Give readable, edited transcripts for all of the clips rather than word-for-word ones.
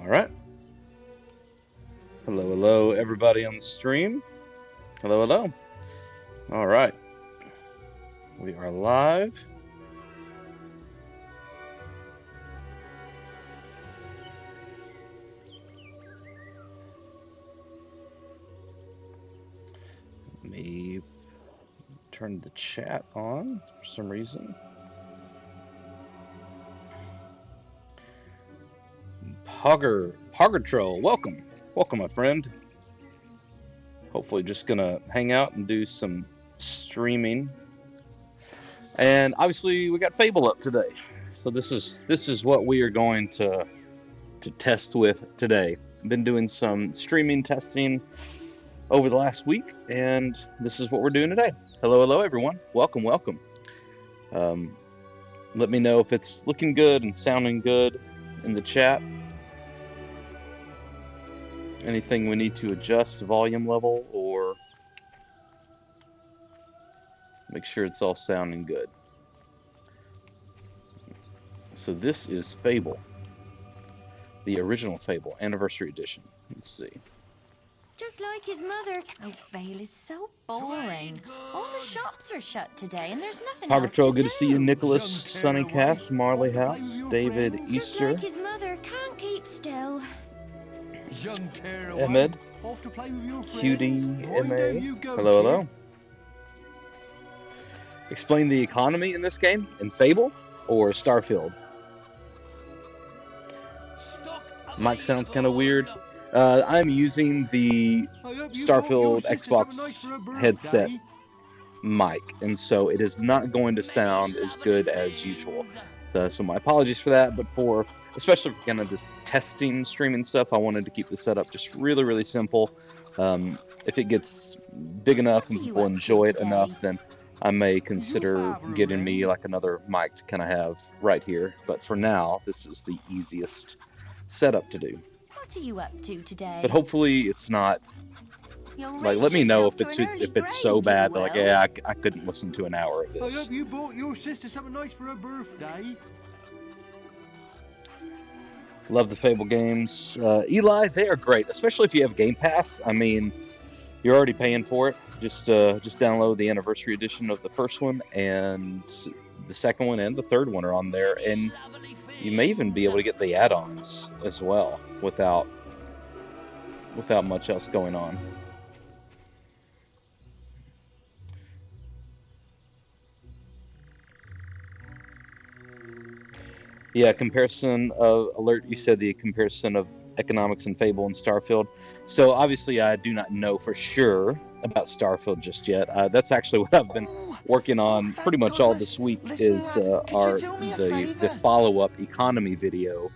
All right. Hello, hello, everybody on the stream. Hello, hello. All right. We are live. Let me turn the chat on for some reason. Pogger Troll, welcome. Welcome, my friend. Hopefully just gonna hang out and do some streaming. And obviously we got Fable up today. So this is what we are going to test with today. I've been doing some streaming testing over the last week, and this is what we're doing today. Hello, hello, everyone. Welcome, welcome. Let me know if it's looking good and sounding good in the chat. Anything we need to adjust volume level or make sure it's all sounding good. So this is Fable, the original Fable, Anniversary Edition. Let's see. Just like his mother. Oh, Vale is so boring. All the shops are shut today, and there's nothing Harbor else Troll, to good do. to see you. Nicholas, Sunny Cass, Marley House, David Just Easter, like his mother, can't keep still. Ahmed, QD, MA. Hello, hello. Explain the economy in this game, in Fable or Starfield? Mic sounds kind of weird. I'm using the Starfield Xbox headset mic, and so it is not going to sound as good as usual. So my apologies for that, but for especially for kind of this testing streaming stuff, I wanted to keep the setup just really, really simple. If it gets big enough and people enjoy it enough, then I may consider getting me like another mic to kind of have right here. But for now, this is the easiest setup to do. What are you up to today? But hopefully it's not like, let me know if it's so bad that like, yeah, I couldn't listen to an hour of this. I hope you bought your sister something nice for her birthday. Love the Fable games. Eli, they are great, especially if you have Game Pass. I mean, you're already paying for it. Just download the Anniversary Edition of the first one, and the second one and the third one are on there, and you may even be able to get the add-ons as well without much else going on. Yeah, comparison of alert. You said the comparison of economics in Fable and Starfield. So obviously, I do not know for sure about Starfield just yet. That's actually what I've been working on pretty much all this week. Is the follow-up economy video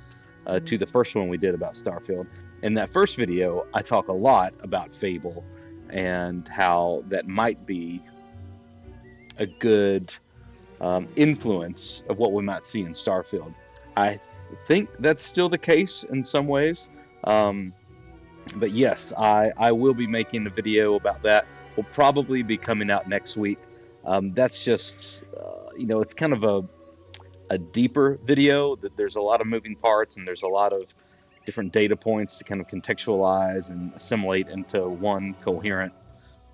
to the first one we did about Starfield. In that first video, I talk a lot about Fable and how that might be a good influence of what we might see in Starfield. I think that's still the case in some ways. But yes, I will be making a video about that. Will probably be coming out next week. That's just, it's kind of a deeper video. That there's a lot of moving parts and there's a lot of different data points to kind of contextualize and assimilate into one coherent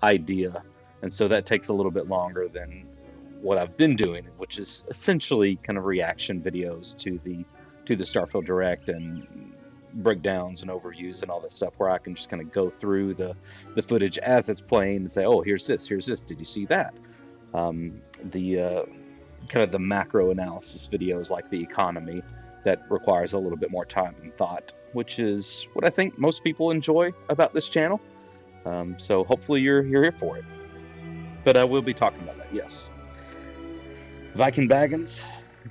idea. And so that takes a little bit longer than what I've been doing, which is essentially kind of reaction videos to the Starfield Direct and breakdowns and overviews and all that stuff, where I can just kind of go through the footage as it's playing and say, oh, here's this, did you see that? The kind of the macro analysis videos like the economy that requires a little bit more time and thought, which is what I think most people enjoy about this channel. So hopefully you're here for it. But I will be talking about that, yes. Viking Baggins,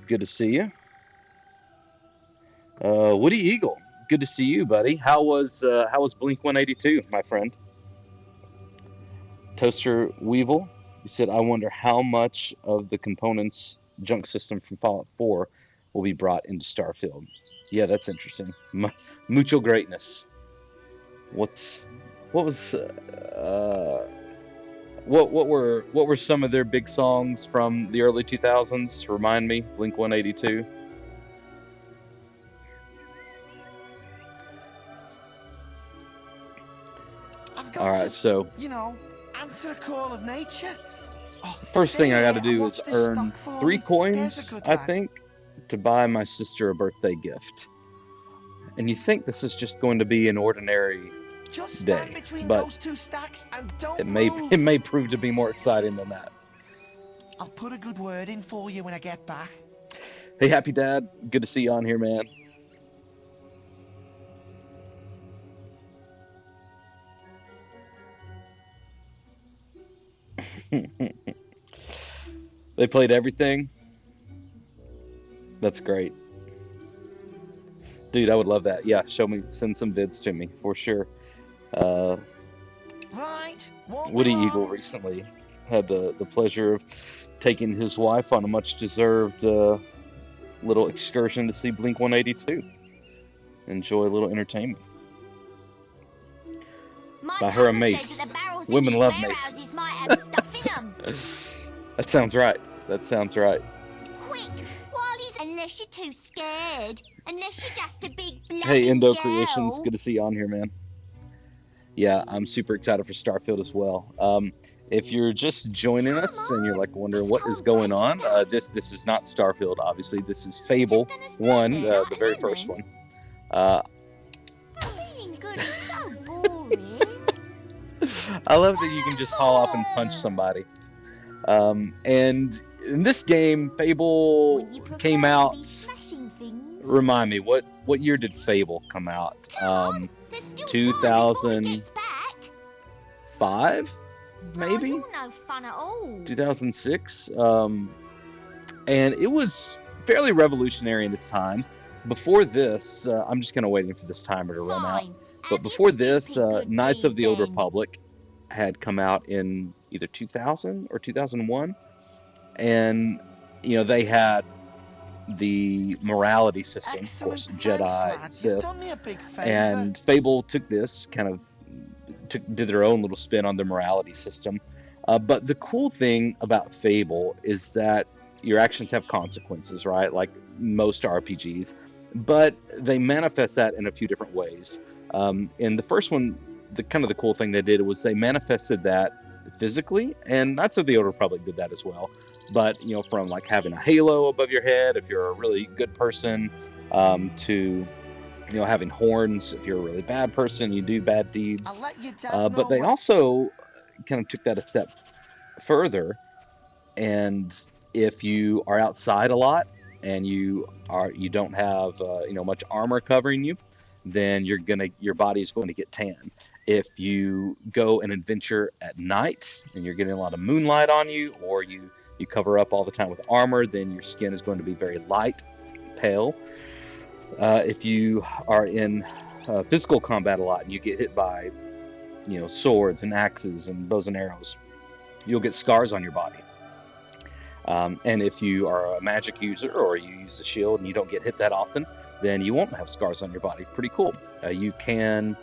good to see you. Woody Eagle, good to see you, buddy. How was Blink 182, my friend? Toaster Weevil, you said, I wonder how much of the components junk system from Fallout 4 will be brought into Starfield. Yeah, that's interesting. Mucho greatness. What were some of their big songs from the early 2000s? Remind me. Blink 182. All right, so you know, answer a call of nature. Oh, first thing I got to stay here do and is watch this earn stock for 3 me. There's a coins, good I lad. think, to buy my sister a birthday gift. And you think this is just going to be an ordinary Just stand day, between but those 2 stacks and don't it move. may prove to be more exciting than that. I'll put a good word in for you when I get back. Hey, Happy Dad, good to see you on here, man. They played everything. That's great. Dude, I would love that. Yeah, send some vids to me, for sure. Right, won't be Woody Eagle long. recently had the pleasure of taking his wife on a much-deserved little excursion to see Blink 182. Enjoy a little entertainment. My Buy her a cousin mace. says that the barrels Women in these love warehouses maces. might have stuff in them. That sounds right. That sounds right. Quick, while he's... Unless you're too scared. Unless you're just a big Hey, blabbing Indo girl. Creations, good to see you on here, man. Yeah, I'm super excited for Starfield as well. If you're just joining us and you're like wondering what is going on, this is not Starfield, obviously. This is Fable 1, the very first one. Being good is so boring. I love that you can just haul off and punch somebody. And in this game, Fable Wouldn't you prefer came to out. be smashing things? Remind me, what year did Fable come out? Come on, there's still time before he gets back. 2005, maybe? Oh, you're no fun at all. 2006. And it was fairly revolutionary in its time. Before this, I'm just kind of waiting for this timer to run out. Fine. But Have before your this, stupid good Knights of deed the Old then. Republic had come out in either 2000 or 2001. And, you know, they had the morality system, of course, Excellent. Jedi, Thanks, and lad. You've Sith. done me a big favor. And Fable took this, kind of did their own little spin on the morality system. But the cool thing about Fable is that your actions have consequences, right? Like most RPGs. But they manifest that in a few different ways. In the first one, the cool thing they did was they manifested that physically, and Knights of the Old Republic did that as well. But, you know, from like having a halo above your head if you're a really good person, to, you know, having horns if you're a really bad person, you do bad deeds. I'll let your dad know But they when- also kind of took that a step further, and if you are outside a lot and you don't have you know, much armor covering you, then your body's going to get tan. If you go and adventure at night and you're getting a lot of moonlight on you, or you cover up all the time with armor, then your skin is going to be very light, pale. If you are in physical combat a lot and you get hit by, you know, swords and axes and bows and arrows, you'll get scars on your body. And if you are a magic user or you use the shield and you don't get hit that often, then you won't have scars on your body. Pretty cool. You can,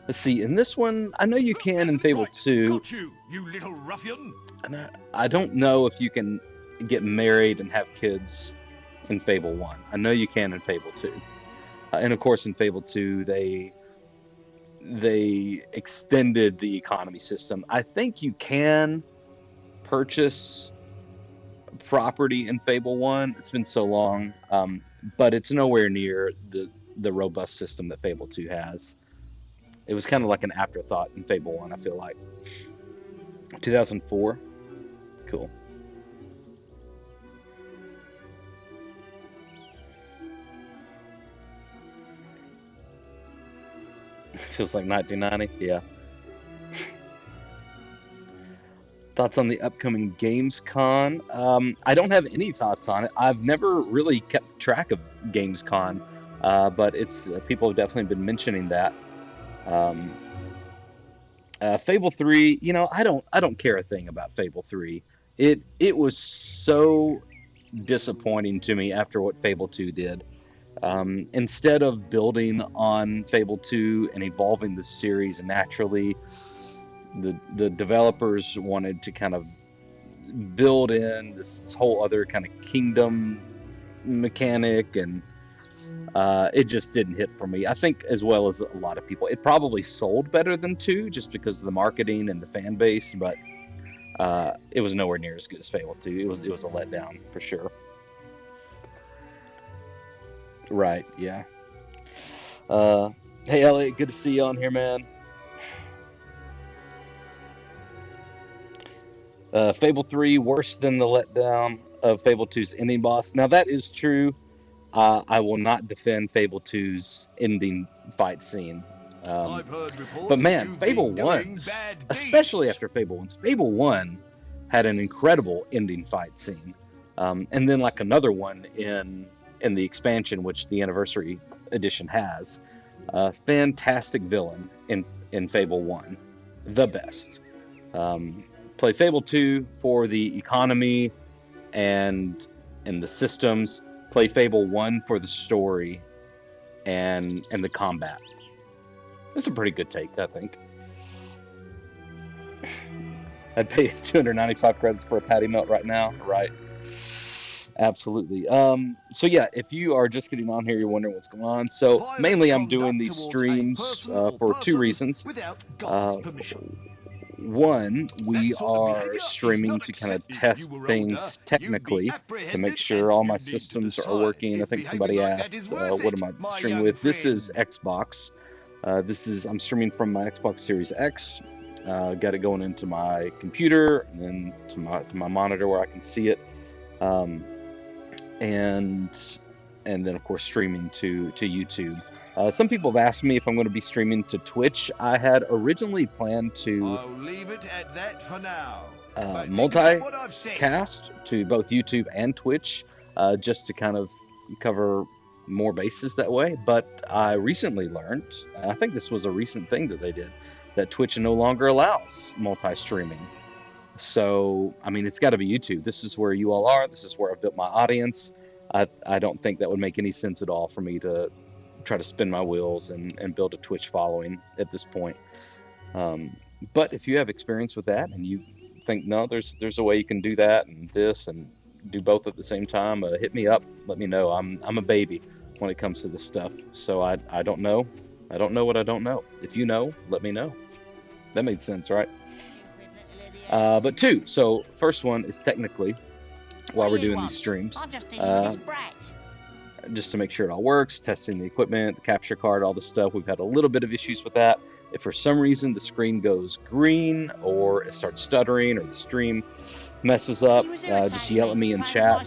let's see, in this one, I know you can in Fable 2. Got you, you little ruffian. And I don't know if you can get married and have kids in Fable 1. I know you can in Fable 2. And of course, in Fable 2, they extended the economy system. I think you can purchase property in Fable 1. It's been so long, but it's nowhere near the robust system that Fable 2 has. It was kind of like an afterthought in Fable 1, I feel like. 2004. Cool. Feels like 1990. Yeah. Thoughts on the upcoming Gamescom? I don't have any thoughts on it. I've never really kept track of Gamescom, but it's people have definitely been mentioning that. Fable 3, you know, I don't care a thing about Fable 3. It was so disappointing to me after what Fable 2 did. Instead of building on Fable 2 and evolving the series naturally, the developers wanted to kind of build in this whole other kind of kingdom mechanic, and It just didn't hit for me. I think as well as a lot of people. It probably sold better than 2 just because of the marketing and the fan base, but it was nowhere near as good as Fable 2. It was a letdown for sure. Right, yeah. Hey Elliot, good to see you on here, man. Fable 3 worse than the letdown of Fable 2's ending boss. Now that is true. I will not defend Fable 2's ending fight scene. I've heard reports But man, you've Fable been doing 1's, bad especially deeds. after Fable 1's, Fable 1 had an incredible ending fight scene. And then like another one in the expansion, which the Anniversary Edition has. Fantastic villain in Fable 1. The best. Play Fable 2 for the economy and the systems. Play Fable 1 for the story and the combat. That's a pretty good take, I think. I'd pay 295 credits for a patty melt right now. Right. Absolutely. So yeah, if you are just getting on here, you're wondering what's going on. So Violent mainly I'm doing conduct these towards a streams person or for 2 persons reasons. without God's permission. One, we That sort of are behaviour is streaming not to kind of accepted. test If you were things older, technically you'd be to apprehended make sure all and my you'd need to systems are decide working. I if think behaving somebody like that is asked, worth what it, am I my streaming young with? This is friend. Xbox. I'm streaming from my Xbox Series X. Got it going into my computer and then to my monitor where I can see it. And then of course streaming to YouTube. Some people have asked me if I'm going to be streaming to Twitch. I had originally planned to I'll leave it at that for now. But think about what I've said. multicast to both YouTube and Twitch, just to kind of cover more bases that way. But I recently learned, I think this was a recent thing that they did, that Twitch no longer allows multi-streaming. So, I mean, it's got to be YouTube. This is where you all are. This is where I've built my audience. I don't think that would make any sense at all for me to try to spin my wheels and build a Twitch following at this point. But if you have experience with that and you think, no, there's a way you can do that and this and do both at the same time, hit me up. Let me know. I'm a baby when it comes to this stuff. So I don't know. I don't know what I don't know. If you know, let me know. That made sense, right? But 2. So first one is technically, while we're doing these streams, I'm just dealing with this brat. just to make sure it all works, testing the equipment, the capture card, all the stuff. We've had a little bit of issues with that. If for some reason the screen goes green or it starts stuttering or the stream messes up, just yell at me in chat.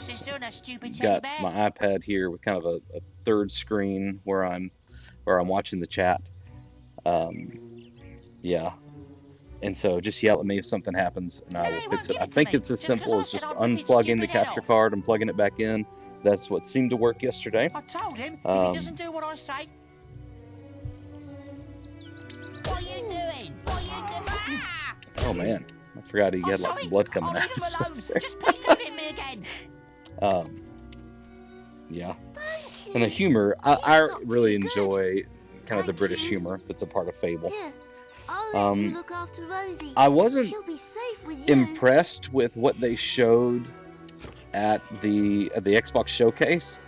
Got my iPad here with kind of a third screen where I'm watching the chat. Yeah. And so just yell at me if something happens and I will fix it. I think it's as simple as just unplugging the capture card and plugging it back in. That's what seemed to work yesterday. I told him, if he doesn't do what I say... What are you doing? What are you doing? Ah! Oh man, I forgot he had like blood coming out Leave of him his alone. face. Just please don't hit me again. Yeah. Thank you. And the humor, I It's not really too good. enjoy kind of the Thank British you. humor that's a part of Fable. Here, I'll let you Um, look after Rosie. I wasn't She'll be safe with you. impressed with what they showed at the Xbox showcase,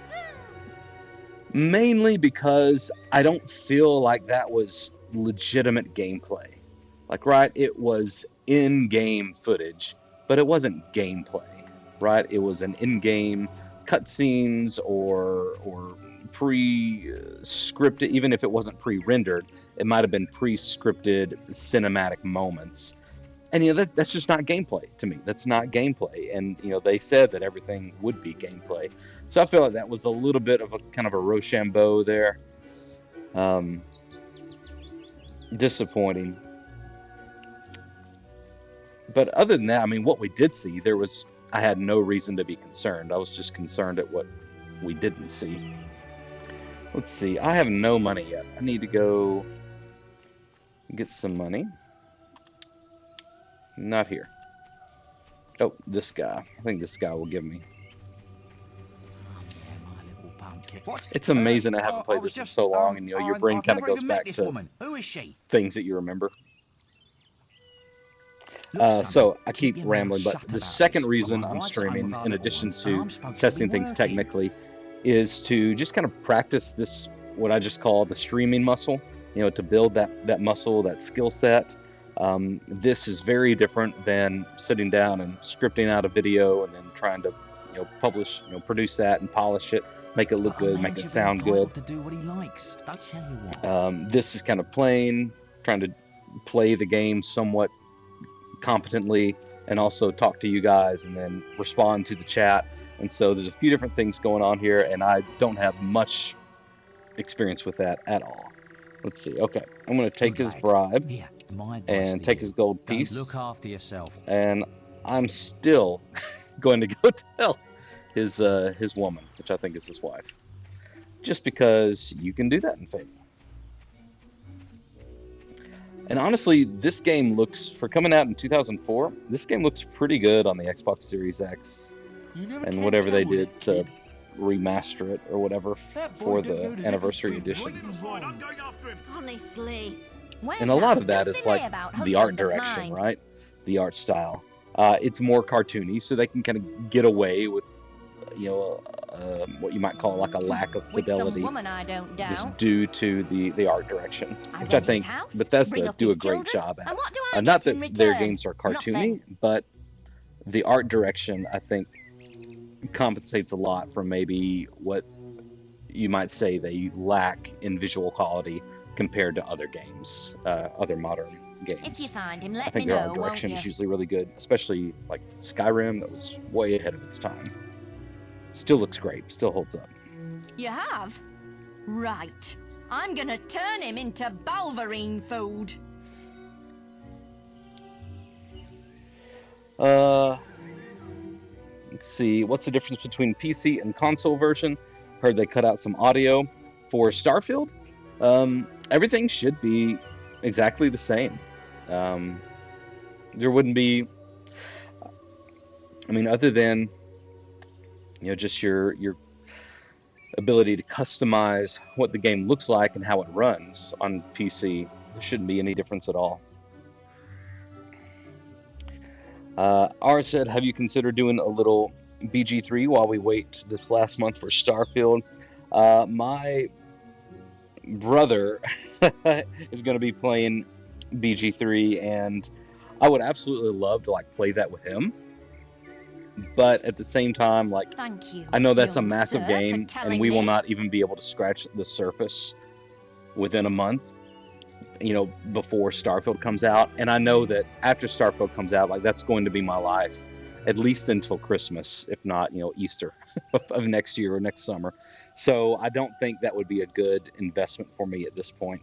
mainly because I don't feel like that was legitimate gameplay. Like, right, it was in-game footage, but it wasn't gameplay, right? It was an in-game cutscenes or pre-scripted, even if it wasn't pre-rendered, it might have been pre-scripted cinematic moments. And, you know, that's just not gameplay to me. That's not gameplay. And, you know, they said that everything would be gameplay. So I feel like that was a little bit of a kind of a Rochambeau there. Disappointing. But other than that, I mean, what we did see, I had no reason to be concerned. I was just concerned at what we didn't see. Let's see. I have no money yet. I need to go get some money. Not here. Oh, this guy. I think this guy will give me. What? It's amazing I haven't played was this in just, so long, and you know, your brain I've kind of never goes even met back this to woman. Who is she? things that you remember. Look, son, So I keep your mouth rambling, but shut the about second this. reason Well, my I'm wife's home streaming, with our in little addition ones, and to I'm supposed to testing be things working. technically, is to just kind of practice this, what I just call the streaming muscle, you know, to build that muscle, that skill set. This is very different than sitting down and scripting out a video and then trying to, you know, publish, you know, produce that and polish it, make it look good, make it sound good. To do what he likes. I tell you what. This is kind of playing, trying to play the game somewhat competently, and also talk to you guys and then respond to the chat. And so there's a few different things going on here, and I don't have much experience with that at all. Let's see. Okay, I'm going to take his bribe and take his gold piece. Look after yourself. And I'm still going to go tell his woman, which I think is his wife, just because you can do that in Fable. And honestly, this game looks, for coming out in 2004, this game looks pretty good on the Xbox Series X and whatever they did to remaster it or whatever for the anniversary edition. Honestly. And a lot of that is like the art direction, right? The art style. It's more cartoony, so they can kind of get away with, you know, what you might call like a lack of fidelity, just due to the art direction, which I think Bethesda do a great job at. Not that their games are cartoony, but the art direction, I think, compensates a lot for maybe what you might say they lack in visual quality compared to other games, other modern games. If you find him, let I think me their know, art direction won't is you? usually really good, especially like Skyrim, that was way ahead of its time. Still looks great, still holds up. You have? Right. I'm gonna turn him into Balverine food. Let's see, what's the difference between PC and console version? Heard they cut out some audio for Starfield. Everything should be exactly the same. There wouldn't be, I mean, other than, you know, just your ability to customize what the game looks like and how it runs on PC, there shouldn't be any difference at all. R said, have you considered doing a little BG3 while we wait this last month for Starfield? My brother is going to be playing BG3, and I would absolutely love to like play that with him. But at the same time, like, Thank you, I know that's a young massive sir, game, for and telling we will me. not even be able to scratch the surface within a month, you know, before Starfield comes out. And I know that after Starfield comes out, like, that's going to be my life, at least until Christmas, if not, you know, Easter of next year or next summer. So I don't think that would be a good investment for me at this point.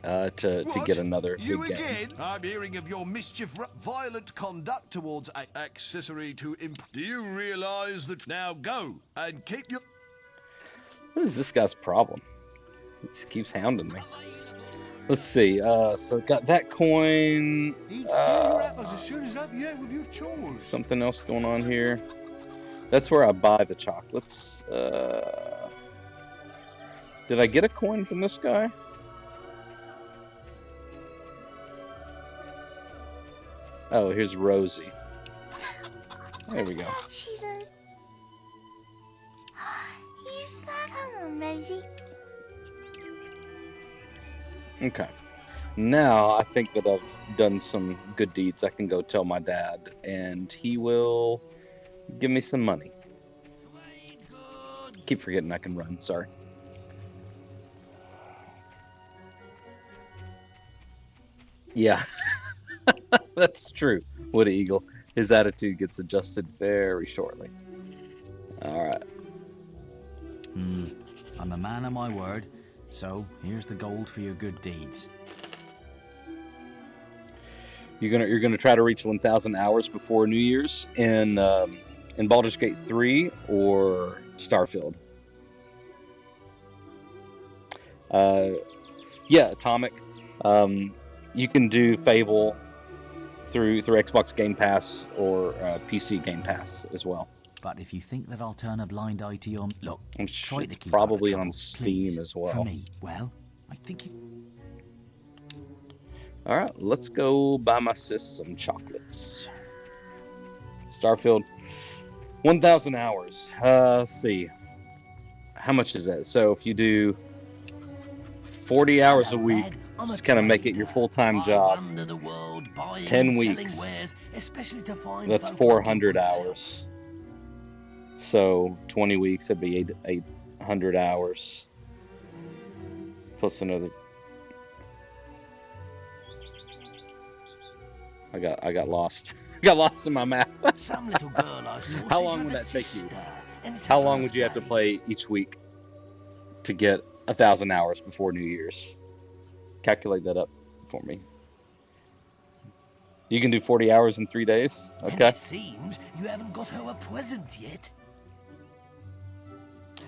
To get another You big game. again? I'm hearing of your mischief, violent conduct towards accessory to imp. Do you realise that? Now go and keep your. What is this guy's problem? He just keeps hounding me. Let's see. So got that coin. He'd steal your apples as soon as up you with your chores. Something else going on here. That's where I buy the chocolates. Did I get a coin from this guy? Oh, here's Rosie. There we go. She's a... You come on, Rosie. Okay. Now, I think that I've done some good deeds. I can go tell my dad, and he will give me some money. Keep forgetting I can run, sorry. Yeah. That's true. Woody Eagle. His attitude gets adjusted very shortly. Alright. I'm a man of my word, so here's the gold for your good deeds. You're gonna try to reach 1,000 hours before New Year's in Baldur's Gate 3 or Starfield? Yeah, Atomic. You can do Fable through Xbox Game Pass or PC Game Pass as well. But if you think that I'll turn a blind eye to your... Look, I'm try sure to it's keep out of probably trouble, on Steam please. as well. For me, well, I think you... Alright, let's go buy my sis some chocolates. Starfield, 1,000 hours. Let's see. how much is that? So if you do 40 hours a week, just kind of make it your full-time job. 10 weeks. That's 400 hours. So 20 weeks, that'd be 800 hours. Plus another. I got lost. Got lost in my math. Some little girl I saw. How long would that take you? How long would you have to play each week to get 1,000 hours before New Year's? Calculate that up for me. You can do 40 hours in 3 days? And Okay. it seems you haven't got her a present yet.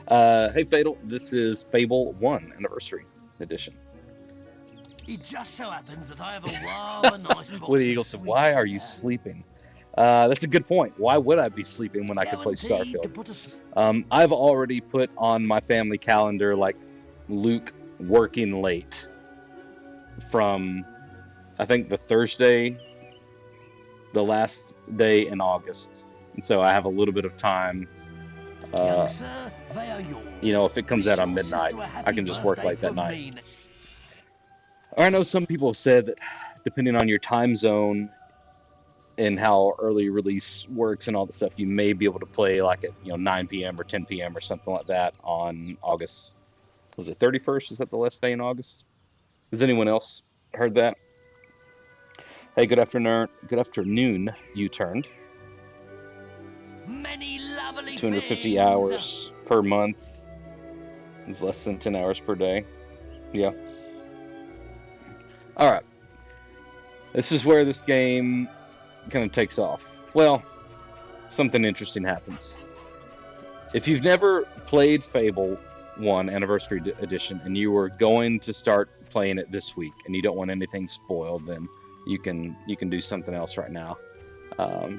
Hey, Fatal. This is Fable 1 Anniversary Edition. It just so happens that I have a rather nice box Woody of Eagle said, sweets "Why are you here. sleeping?" That's a good point. Why would I be sleeping when I could play Guaranteed to Starfield? put us- I've already put on my family calendar, like, Luke working late from, I think, the Thursday, the last day in August. And so I have a little bit of time. Young sir, they are yours. You know, if it comes out on Wish your midnight, sister a I happy can just work birthday late that from night. me. I know some people have said that depending on your time zone and how early release works and all that stuff, you may be able to play like at 9 p.m. or 10 p.m. or something like that on August. Was it 31st? Is that the last day in August? Has anyone else heard that? Hey, good afternoon. Good afternoon. You turned Many lovely 250 things. hours per month. It's less than 10 hours per day. Yeah. All right. This is where this game kind of takes off. Well, something interesting happens. If you've never played Fable 1 Anniversary Edition and you were going to start playing it this week and you don't want anything spoiled, then you can do something else right now. Hello,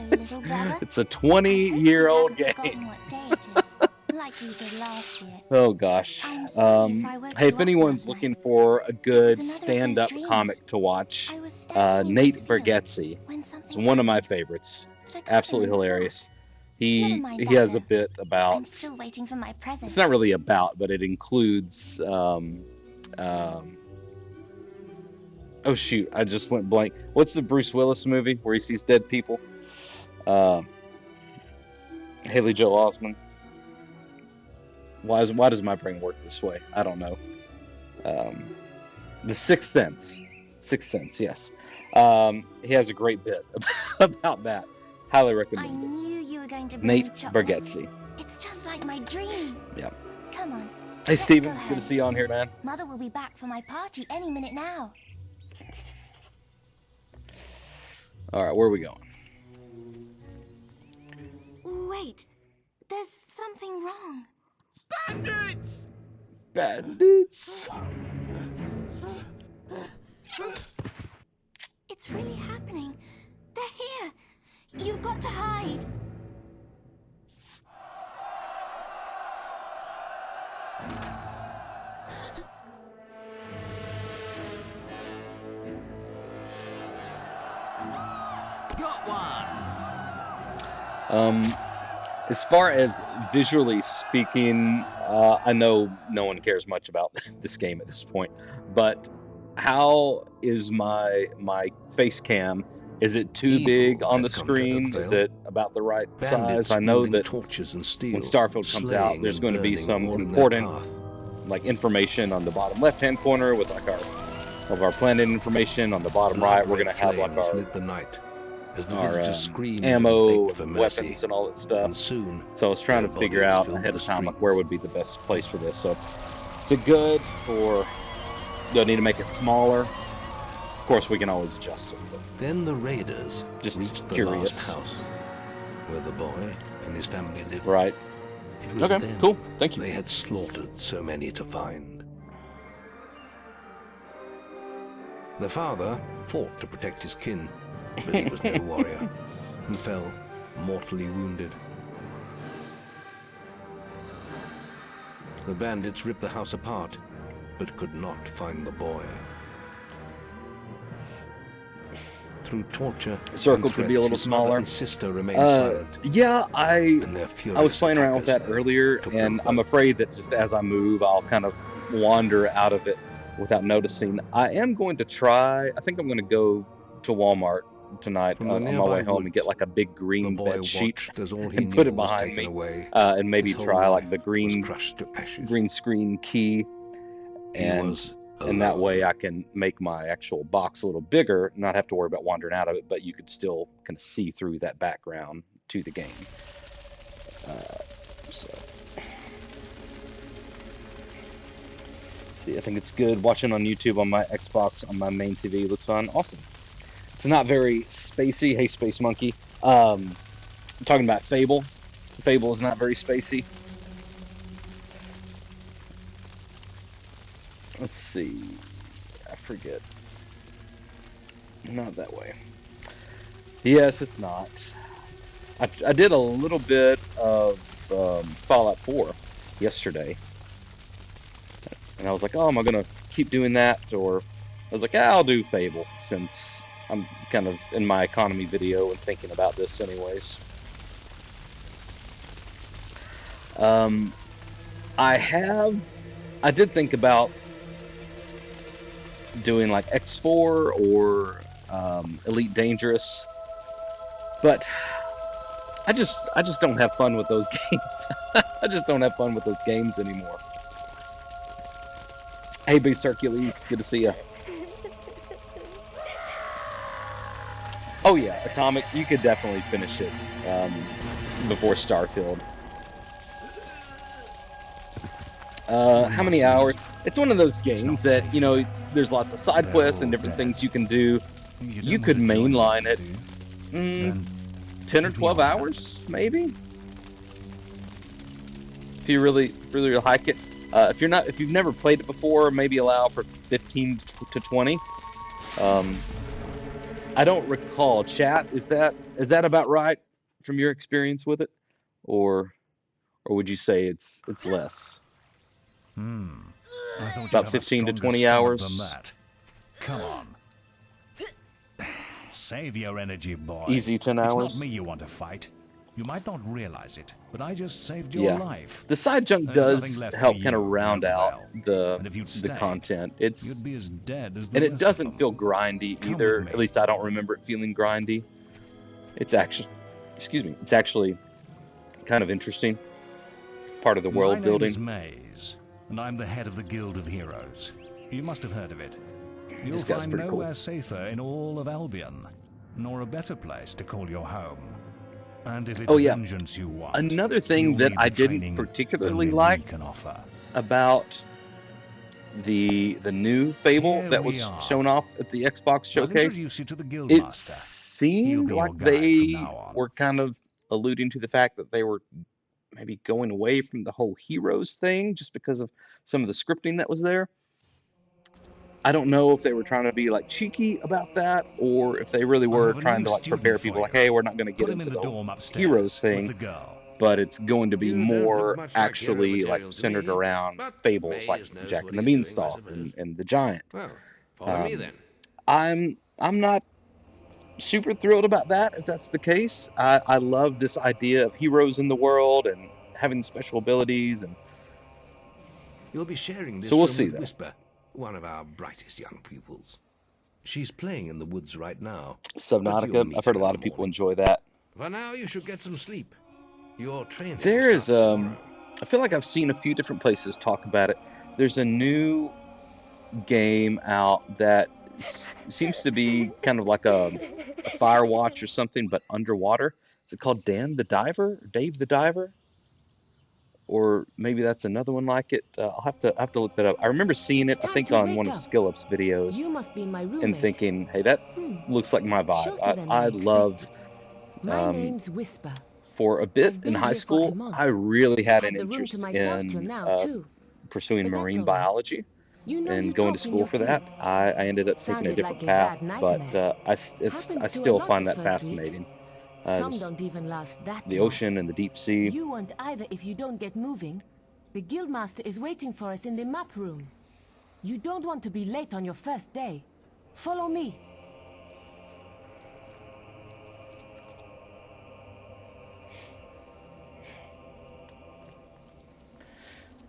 little brother. It's a 20-year-old I hope you game. haven't forgotten what day it is, like you did last year. Oh gosh. I'm sorry if I woke Hey, you if up anyone's last looking night. for a good another of those stand-up dreams. comic to watch, I was standing in Nate this field Bargatze when is something one of my happened, favorites. but I can't Absolutely remember hilarious. what. He Never mind he that, has a though. bit I'm about. still waiting for my present. It's not really about, but it includes. Oh shoot! I just went blank. What's the Bruce Willis movie where he sees dead people? Haley Joel Osment. Why does my brain work this way? I don't know. The Sixth Sense. Sixth Sense, yes. He has a great bit about that. Highly I recommend it. knew you were going to bring Nate me chocolates. Bargatze. It's just like my dream. Yeah. Come on. Hey Let's Steven, go good home. to see you on here, man. Mother will be back for my party any minute now. All right, where are we going? Wait, there's something wrong. Bandits! Bandits. It's really happening. They're here. You've got to hide. Got one! As far as visually speaking, I know no one cares much about this game at this point, but how is my face cam? Is it too Evil big on the had come to screen? Is Oakvale. it about the right Bandits size? I know wielding that torches and steel, when Starfield comes out, slaying there's and going to be burning some all in their important path. like information on the bottom left-hand corner with like our planet information. On the bottom right, we're going to have like Flames lit the night as the our villagers screamed ammo, and begged for and mercy. weapons, and all that stuff. And soon, So I was trying to their figure bodies out filled ahead the of time like streets. where would be the best place for this. So is it good, or do I need to make it smaller? Of course, we can always adjust it. But Then the raiders Just reached the curious. last house where the boy and his family lived. right. It was Okay. them Cool. Thank you. they had slaughtered so many to find. The father fought to protect his kin, but he was no warrior and fell mortally wounded. The bandits ripped the house apart, but could not find the boy. through torture. Circle and could be a threats, little his mother smaller. and sister remain silent. Yeah, I And their was furious playing around with that attackers earlier, took and them I'm both. afraid that just as I move, I'll kind of wander out of it without noticing. I am going to try. I think I'm going to go to Walmart tonight From the on my nearby way home and get woods, like a big the green boy bed sheet watched as all he and knew put it was behind taken me, away. and maybe His whole try like the life was green crushed to ashes. screen key, He and was that way alone. I can make my actual box a little bigger, not have to worry about wandering out of it, but you could still kind of see through that background to the game. So, see, I think it's good. Watching on YouTube on my Xbox on my main TV looks fun. Awesome. It's not very spacey. Hey, Space Monkey. Talking about Fable. Fable is not very spacey. Let's see. I forget. Not that way. Yes, it's not. I did a little bit of Fallout 4 yesterday. And I was like, oh, am I going to keep doing that? Or I was like, I'll do Fable since I'm kind of in my economy video and thinking about this anyways. I did think about doing like X4 or Elite Dangerous, but I just don't have fun with those games. I just don't have fun with those games anymore. Hey, Beast Hercules, good to see you. Oh yeah, Atomic, you could definitely finish it before Starfield. How many hours? It's one of those games that, you know, there's lots of side quests and different things you can do. You could mainline it 10 or 12 hours, maybe? If you really like it. If you've never played it before, maybe allow for 15 to 20. I don't recall. Chat, is that about right from your experience with it, or would you say it's less? I thought About you'd have a 15 to stronger 20 stomach hours. than that. Come on. Save your energy, boy. Easy 10 It's hours. not me you want to fight. You might not realize it, but I just saved your Yeah. life. The side junk There's nothing does left help for kind of you, round out Noble. And if the you'd stayed, content. You'd It's be as dead as the and it rest of doesn't them. feel grindy Come either. with me. At least I don't remember it feeling grindy. It's actually, excuse me, it's actually kind of interesting. Part of the world My building. name is Maze, and I'm the head of the Guild of Heroes. You must have heard of it. You'll This guy's find pretty cool. nowhere safer in all of Albion, nor a better place to call your home. And if it's Oh, yeah. vengeance you want, Another thing you'll that need I the didn't training particularly only like we can offer. about the new Fable Here that we was are. shown off at the Xbox I'll showcase, introduce you to the it Guildmaster. He'll seemed be like your guide from they now on. were kind of alluding to the fact that they were maybe going away from the whole heroes thing just because of some of the scripting that was there. I don't know if they were trying to be like cheeky about that or if they really I were have a trying new to like student prepare for people like, you. hey, we're not going to get Put him into in the the dorm whole upstairs heroes with thing, the girl. but it's going to be You don't look more much like hero actually like material to centered me, around but fables like Maze knows Jack what and the he's doing, I Beanstalk suppose. and the Giant. Well, follow me Um, then. I'm not super thrilled about that if that's the case. I love this idea of heroes in the world and having special abilities, and You'll be sharing this so we'll room see with though. Whisper, one of our brightest young pupils. She's playing in the woods right now. but you'll Subnautica, meet I've heard her a in lot the of people morning. enjoy that. For now, you should get some sleep. Your training There is starts tomorrow. I feel like I've seen a few different places talk about it. There's a new game out that seems to be kind of like a Firewatch or something, but underwater. Is it called Dan the Diver? Or Dave the Diver? Or maybe that's another one like it. I'll have to look that up. I remember seeing it, It's I time think, to on one wake of up. Skillup's videos You must be my and roommate. thinking, hey, that looks like my vibe. Shorter than I I love, expected. My name's Whisper. for a bit I've in been high here for a school, month. I really had an Had the room to interest myself till in now, too. pursuing But that's marine all right. biology You know you and going to talk in school your for that. sleep. I ended up taking a Sounded different like a path, bad but nightmare. I Happens to a still lot find the that first week. fascinating. Some Just don't even last that the long. ocean and the deep sea. You won't either if you don't get moving. The Guildmaster is waiting for us in the map room. You don't want to be late on your first day. Follow me.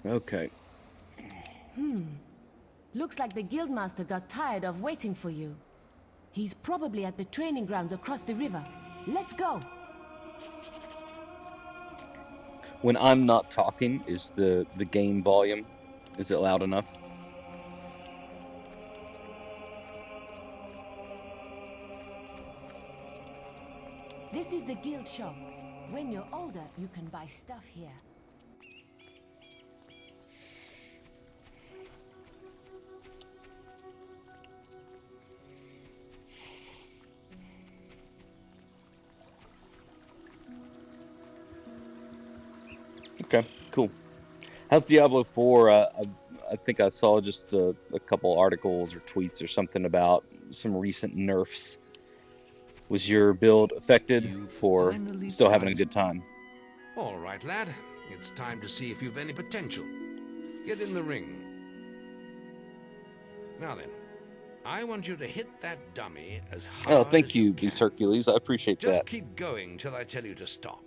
Okay. Looks like the guildmaster got tired of waiting for you. He's probably at the training grounds across the river. Let's go! When I'm not talking, is the game volume, is it loud enough? This is the guild shop. When you're older, you can buy stuff here. Okay, cool. How's Diablo 4? I think I saw just a couple articles or tweets or something about some recent nerfs. Was your build affected, or still having a good time? All right, lad. It's time to see if you've any potential. Get in the ring. Now then, I want you to hit that dummy as hard Oh, thank as you, can. Beast Hercules. I appreciate Just that. keep going till I tell you to stop.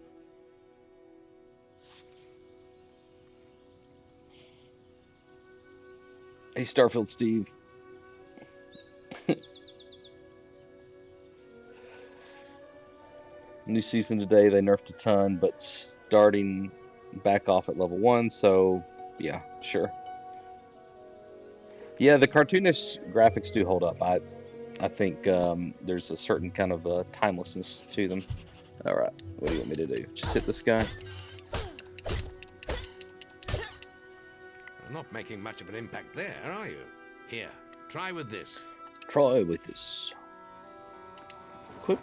Hey, Starfield Steve. New season today, they nerfed a ton, but starting back off at level 1, so yeah, sure. Yeah, the cartoonish graphics do hold up. I think there's a certain kind of timelessness to them. Alright, what do you want me to do? Just hit this guy? You're not making much of an impact there, are you? Here, try with this. Try with this. Equip.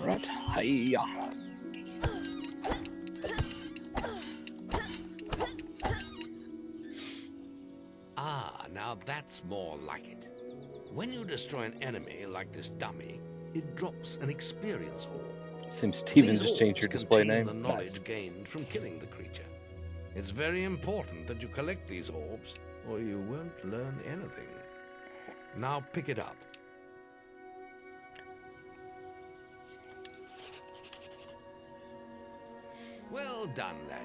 Alright, hiya. Ah, now that's more like it. When you destroy an enemy like this dummy, it drops an experience orb. Seems Steven These just changed your orbs display contain name. the knowledge Nice. gained from killing the creature. It's very important that you collect these orbs, or you won't learn anything. Now pick it up. Well done, lad.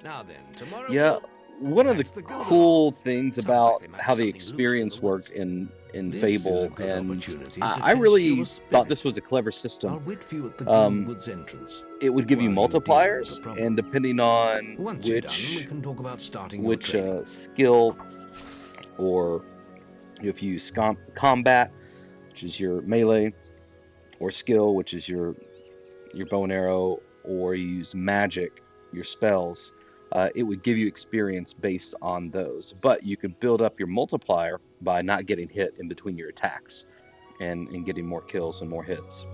Now then, tomorrow. Yeah, one of the That's the good cool one. things Sounds about like they might how the something loose in the experience woods. worked in This is Fable, a good and opportunity to I test really your thought spirit. this was a clever I'll system. wait for you at the Um, Guildwood's entrance. It would give you while you deal with the multipliers, problem. and depending on Once you're done, we can talk about starting your which training. skill, or if you use combat, which is your melee, or skill, which is your bow and arrow, or you use magic, your spells, it would give you experience based on those. But you could build up your multiplier by not getting hit in between your attacks, and getting more kills and more hits.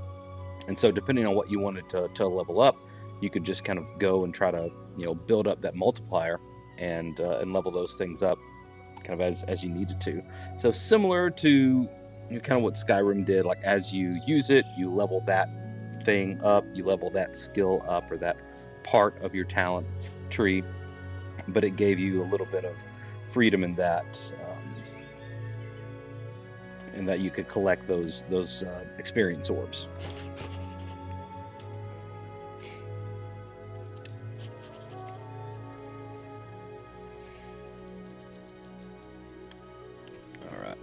And so depending on what you wanted to level up, you could just kind of go and try to, build up that multiplier and level those things up kind of as you needed to. So similar to kind of what Skyrim did, like as you use it, you level that thing up, you level that skill up, or that part of your talent tree, but it gave you a little bit of freedom in that, in that you could collect those experience orbs. All right.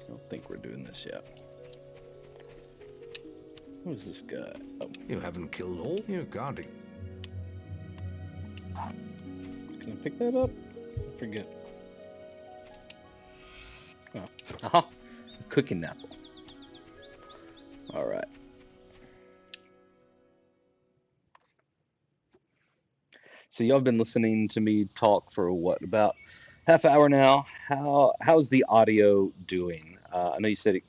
I don't think we're doing this yet. Who's this guy? Oh, You haven't killed all your guarding. can I pick that up? I forget. Oh, aha! Cooking apple. All right. So y'all been listening to me talk for what, about half hour now? How's the audio doing? I know you said it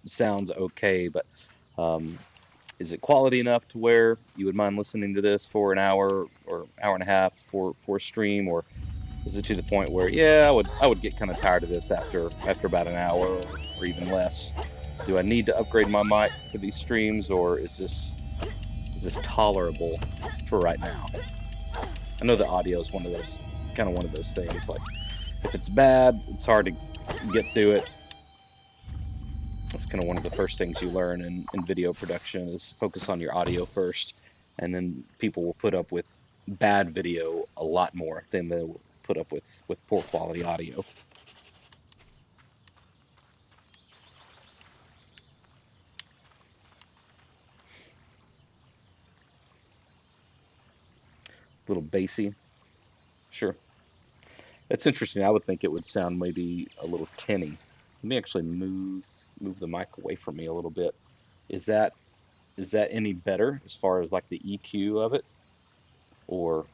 sounds okay, but is it quality enough to where you would mind listening to this for an hour or hour and a half for stream, or is it to the point where, yeah, I would get kind of tired of this after about an hour or even less? Do I need to upgrade my mic for these streams, or is this tolerable for right now? I know the audio is one of those things. Like, if it's bad, it's hard to get through it. That's kind of one of the first things you learn in video production is focus on your audio first, and then people will put up with bad video a lot more than they'll put up with poor quality audio. A little bassy, sure. That's interesting. I would think it would sound maybe a little tinny. Let me actually move the mic away from me a little bit. Is that any better as far as like the EQ of it, or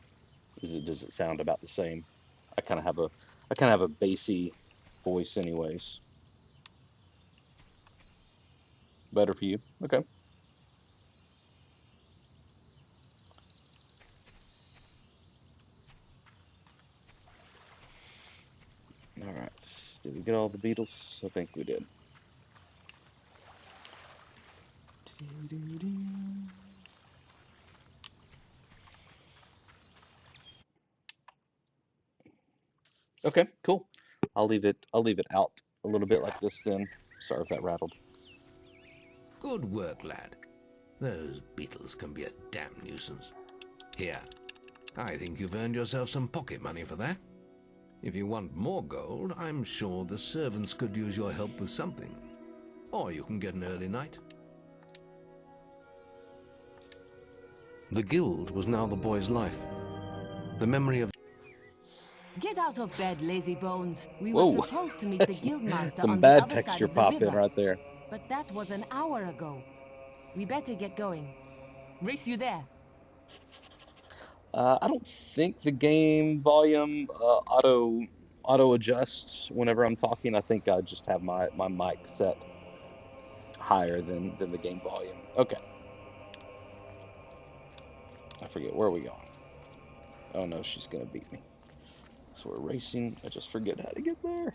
does it sound about the same? I kind of have a bassy voice anyways. Better for you? Okay. All right. Did we get all the Beatles? I think we did. Okay, cool. I'll leave it out a little bit like this then. Sorry if that rattled. Good work, lad. Those beetles can be a damn nuisance. Here, I think you've earned yourself some pocket money for that. If you want more gold, I'm sure the servants could use your help with something. Or you can get an early night. The guild was now the boy's life. The memory of... Get out of bed, lazy bones. We Whoa, were supposed to meet the guildmaster some on the bad other side texture of the pop in river. right there. But that was an hour ago. We better get going. Race you there. I don't think the game volume auto adjusts whenever I'm talking. I think I just have my mic set higher than the game volume. Okay. I forget, where are we going? Oh no, she's gonna beat me. So we're racing. I just forget how to get there.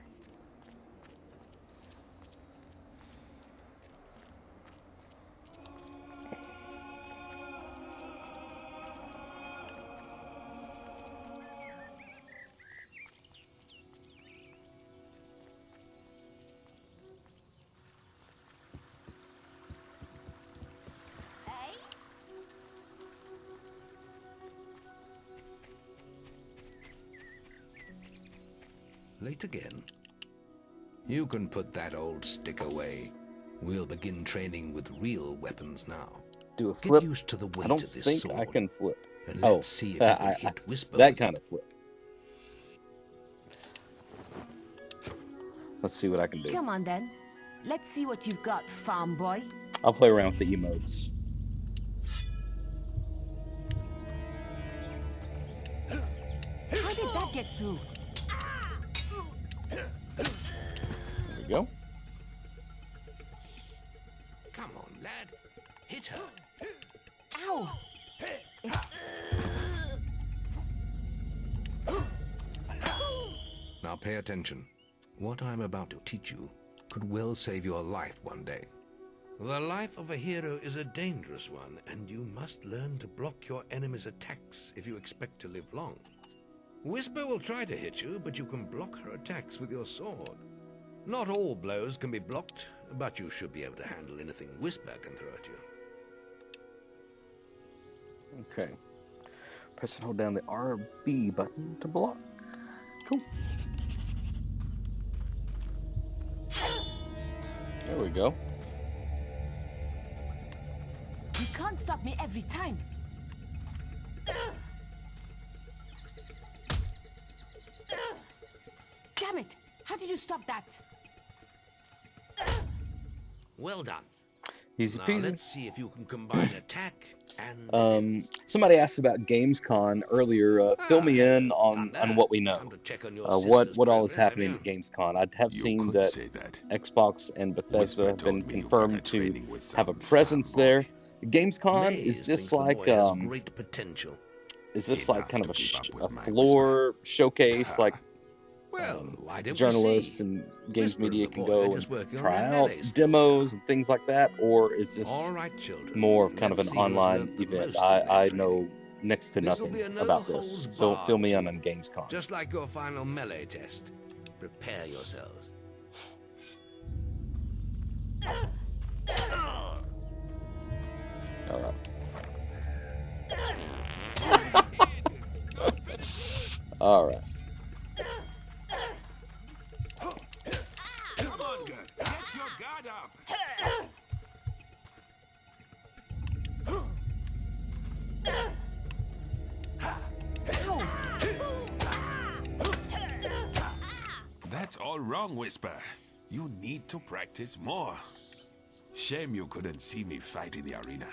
Late again? You can put that old stick away. We'll begin training with real weapons now. Do a flip? Get used to the weight I don't of this think sword. I can flip. And Oh, let's see if you can hit Whisper that with kind of flip. Let's see what I can do. Come on then. Let's see what you've got, farm boy. I'll play around with the emotes. How did that get through? There we go. Come on, lad. Hit her. Ow! Now pay attention. What I'm about to teach you could well save your life one day. The life of a hero is a dangerous one, and you must learn to block your enemy's attacks if you expect to live long. Whisper will try to hit you, but you can block her attacks with your sword. Not all blows can be blocked, but you should be able to handle anything Whisper can throw at you. Okay. Press and hold down the RB button to block. Cool. There we go. You can't stop me every time. Damn it! How did you stop that? Well done. Easy Now peasy. let's see if you can combine attack and defense. Somebody asked about Gamescom earlier. Fill me in on what we know. Time to check on your What sister's all is progress, happening have at you? Gamescom. I have seen could that say that. Xbox and Bethesda Whisper have been told me you confirmed got to training with have a some presence fanboy. there. Gamescom, Maze is thinks this the like boy has great potential. is this Enough like kind to of keep up with a my floor showcase, like Well, why don't we journalists see? and games Whisper and media the can boy are go just and working on try their out melee skills demos now. and things like that, or is this All right, children. more of kind of Let's an see who has online learnt the event? most in their I training. know next to This'll nothing be a about this. no-holds-barred Fill me in tour. on Gamescom. Just like your final melee test. Prepare yourselves. All right. Come on, girl. Get your guard up. That's all wrong, Whisper. You need to practice more. Shame you couldn't see me fight in the arena.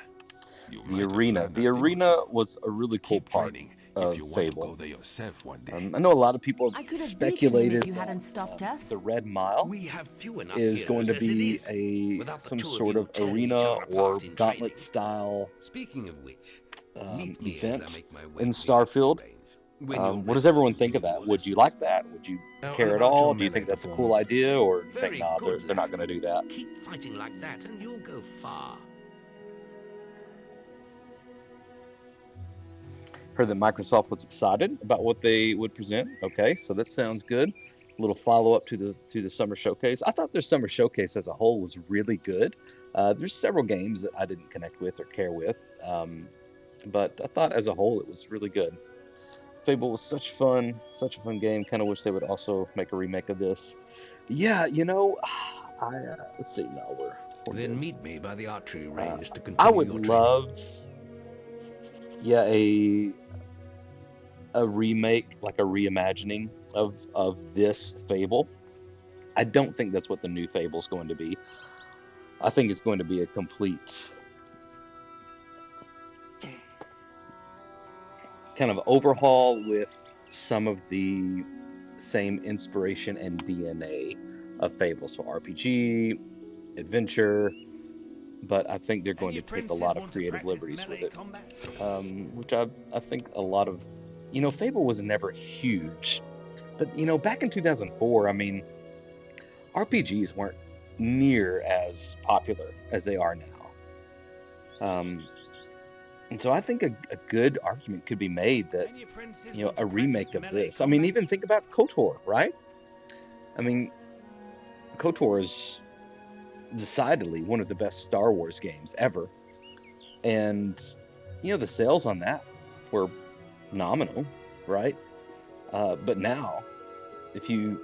You might The have arena. learned a The thing or arena two. was a really cool Keep part training of if you want to Fable. go there yourself one day. I know a lot of people I have could have beaten him speculated if you hadn't that stopped us. the Red Mile We have few enough is going to heroes as it be is, without the some two of sort you of tearing each arena other or apart in gauntlet training. style Speaking of which, meet me as event I make my way in to the archery Starfield. range. When you're What ready does to everyone think of continue that? your Would you lessons. like that? Would you How care at about all? your Do you think melee that's a cool performance? idea, or do you Very think, nah, good, they're not lad. going to do that? Keep fighting like that and you'll go far. Heard that Microsoft was excited about what they would present. Okay, so that sounds good. A little follow up to the summer showcase. I thought their summer showcase as a whole was really good. There's several games that I didn't connect with or care with, but I thought as a whole it was really good. Fable was such a fun game. Kind of wish they would also make a remake of this. Yeah, you know, let's see. No, we're Then good. meet me by the archery Uh, range to I continue would your training. love, yeah, a remake, like a reimagining of this Fable. I don't think that's what the new Fable's going to be. I think it's going to be a complete kind of overhaul with some of the same inspiration and DNA of Fable. So RPG, adventure, but I think they're going to take a lot of creative liberties with it, which I think a lot of, you know, Fable was never huge, but you know, back in 2004, I mean, RPGs weren't near as popular as they are now. And so I think a good argument could be made that, you know, a remake of this. I mean, even think about KOTOR, right? I mean, KOTOR is decidedly one of the best Star Wars games ever. And, you know, the sales on that were nominal, right? But now, if you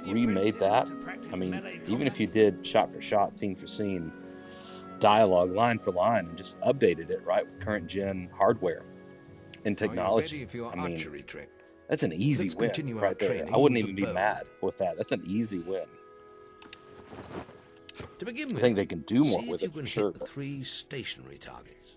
remade that, I mean, even if you did shot for shot, scene for scene, dialogue line for line, and just updated it, right, with current gen hardware and Are you technology, ready for your I mean, archery trip? that's an easy Let's win continue our right there. training I wouldn't with even the be bow. mad with that. That's an easy win. To begin I with, think they can do more see with if you it for can sure. hit the 3 stationary targets.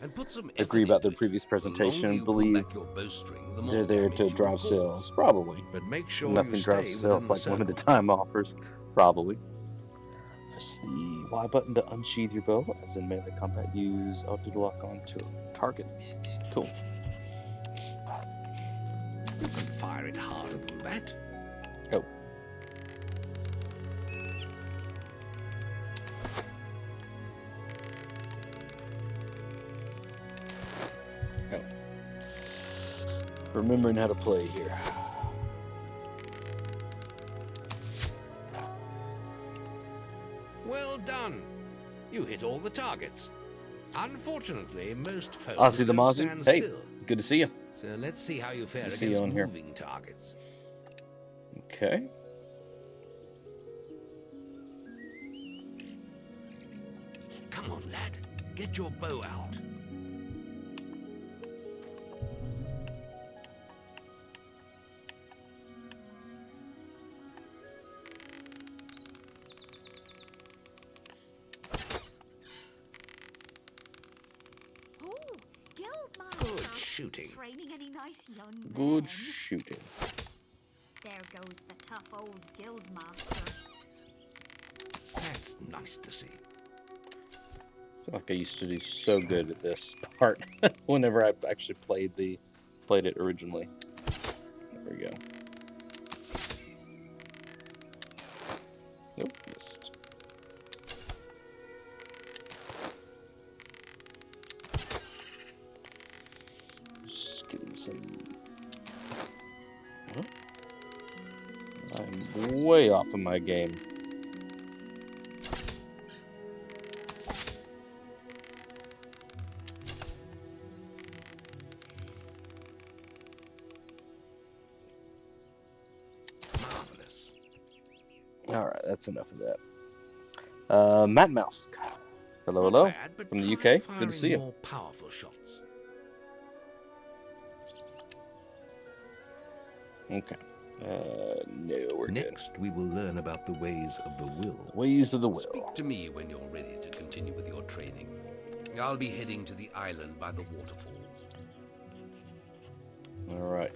And put some I agree effort about into their it. previous The longer presentation. you pull Believe back your bowstring, the more they're there damage to you drive will cause. sales, probably. But make sure Nothing you drives stay sales within the like limited circle. time offers, probably. Press the Y button to unsheath your bow, as in melee combat. Use L2 to lock on to a target. Cool. You can fire it harder than that. Oh. Oh. Remembering how to play here. Well done. You hit all the targets. Unfortunately, most foes Ozzy the don't Mazu. stand Hey, still. good to see you. So let's see how you fare Good to see you against on here. moving targets. Okay. Come on, lad. Get your bow out. Oh, Good Guildmaster. shooting. Training any nice young men? Good shooting. There goes the tough old Guildmaster. That's nice to see. I feel like I used to do so good at this part whenever I actually played it originally. There we go. Nope, missed. Just getting some. Huh? I'm way off of my game. that's enough of that. Matt Mouse. Hello, hello. From the UK. Good to see you. More powerful shots. Okay. No, we're good. Next, we will learn about the ways of the will. Ways of the will. Speak to me when you're ready to continue with your training. I'll be heading to the island by the waterfalls. All right.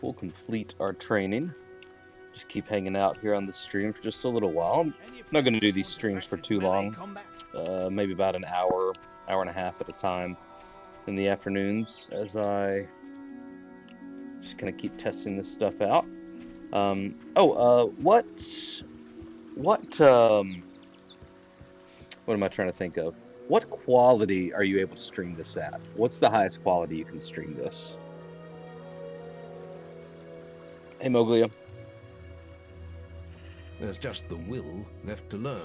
We'll complete our training. Just keep hanging out here on the stream for just a little while. I'm not going to do these streams for too long. Maybe about an hour, hour and a half at a time in the afternoons as I just kind of keep testing this stuff out. What am I trying to think of? What quality are you able to stream this at? What's the highest quality you can stream this? Hey, Moglia. There's just the will left to learn.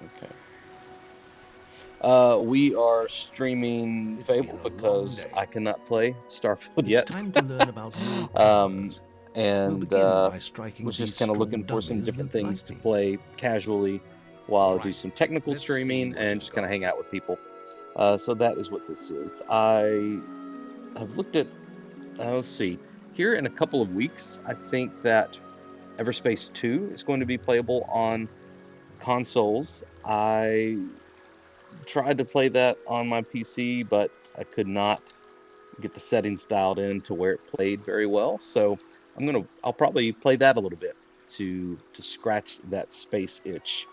Okay. We are streaming Fable because I cannot play Starfield yet. Time to learn about and was just kind of looking for some different things to play casually while I do some technical streaming and just kind of hang out with people. So that is what this is. I have looked at, let's see, here in a couple of weeks, I think that Everspace 2 is going to be playable on consoles. I tried to play that on my PC, but I could not get the settings dialed in to where it played very well. So I'll probably play that a little bit to scratch that space itch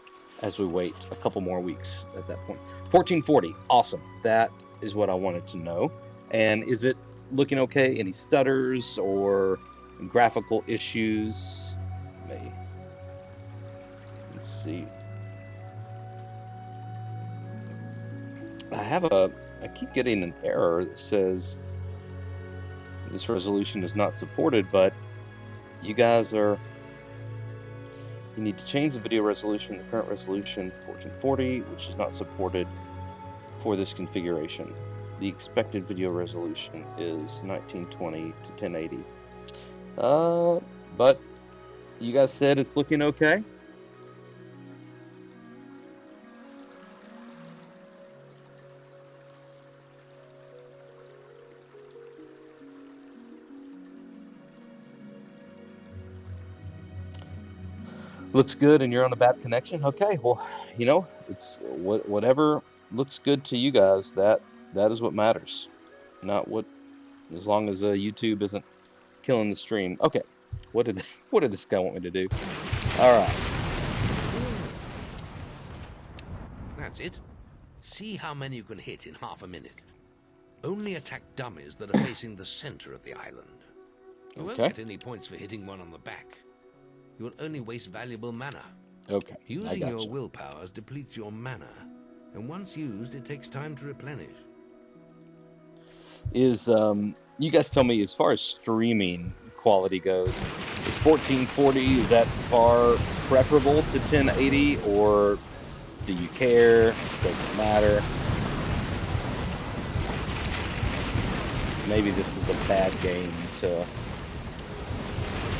as we wait a couple more weeks at that point. 1440, awesome. That is what I wanted to know. And is it looking okay? Any stutters or graphical issues? Let's see. I keep getting an error that says this resolution is not supported, but you need to change the video resolution. The current resolution 1440, which is not supported for this configuration. The expected video resolution is 1920 to 1080. But you guys said it's looking okay. Looks good and you're on a bad connection. Okay, well, it's whatever looks good to you guys. That is what matters. Not what, as long as YouTube isn't killing the stream. Okay, what did this guy want me to do? All right. That's it. See how many you can hit in half a minute. Only attack dummies that are facing the center of the island. You won't get any points for hitting one on the back. You will only waste valuable mana. Okay. Using your willpowers depletes your mana, and once used, it takes time to replenish. You guys tell me, as far as streaming quality goes, is 1440, is that far preferable to 1080, or do you care? Does it matter? Maybe this is a bad game to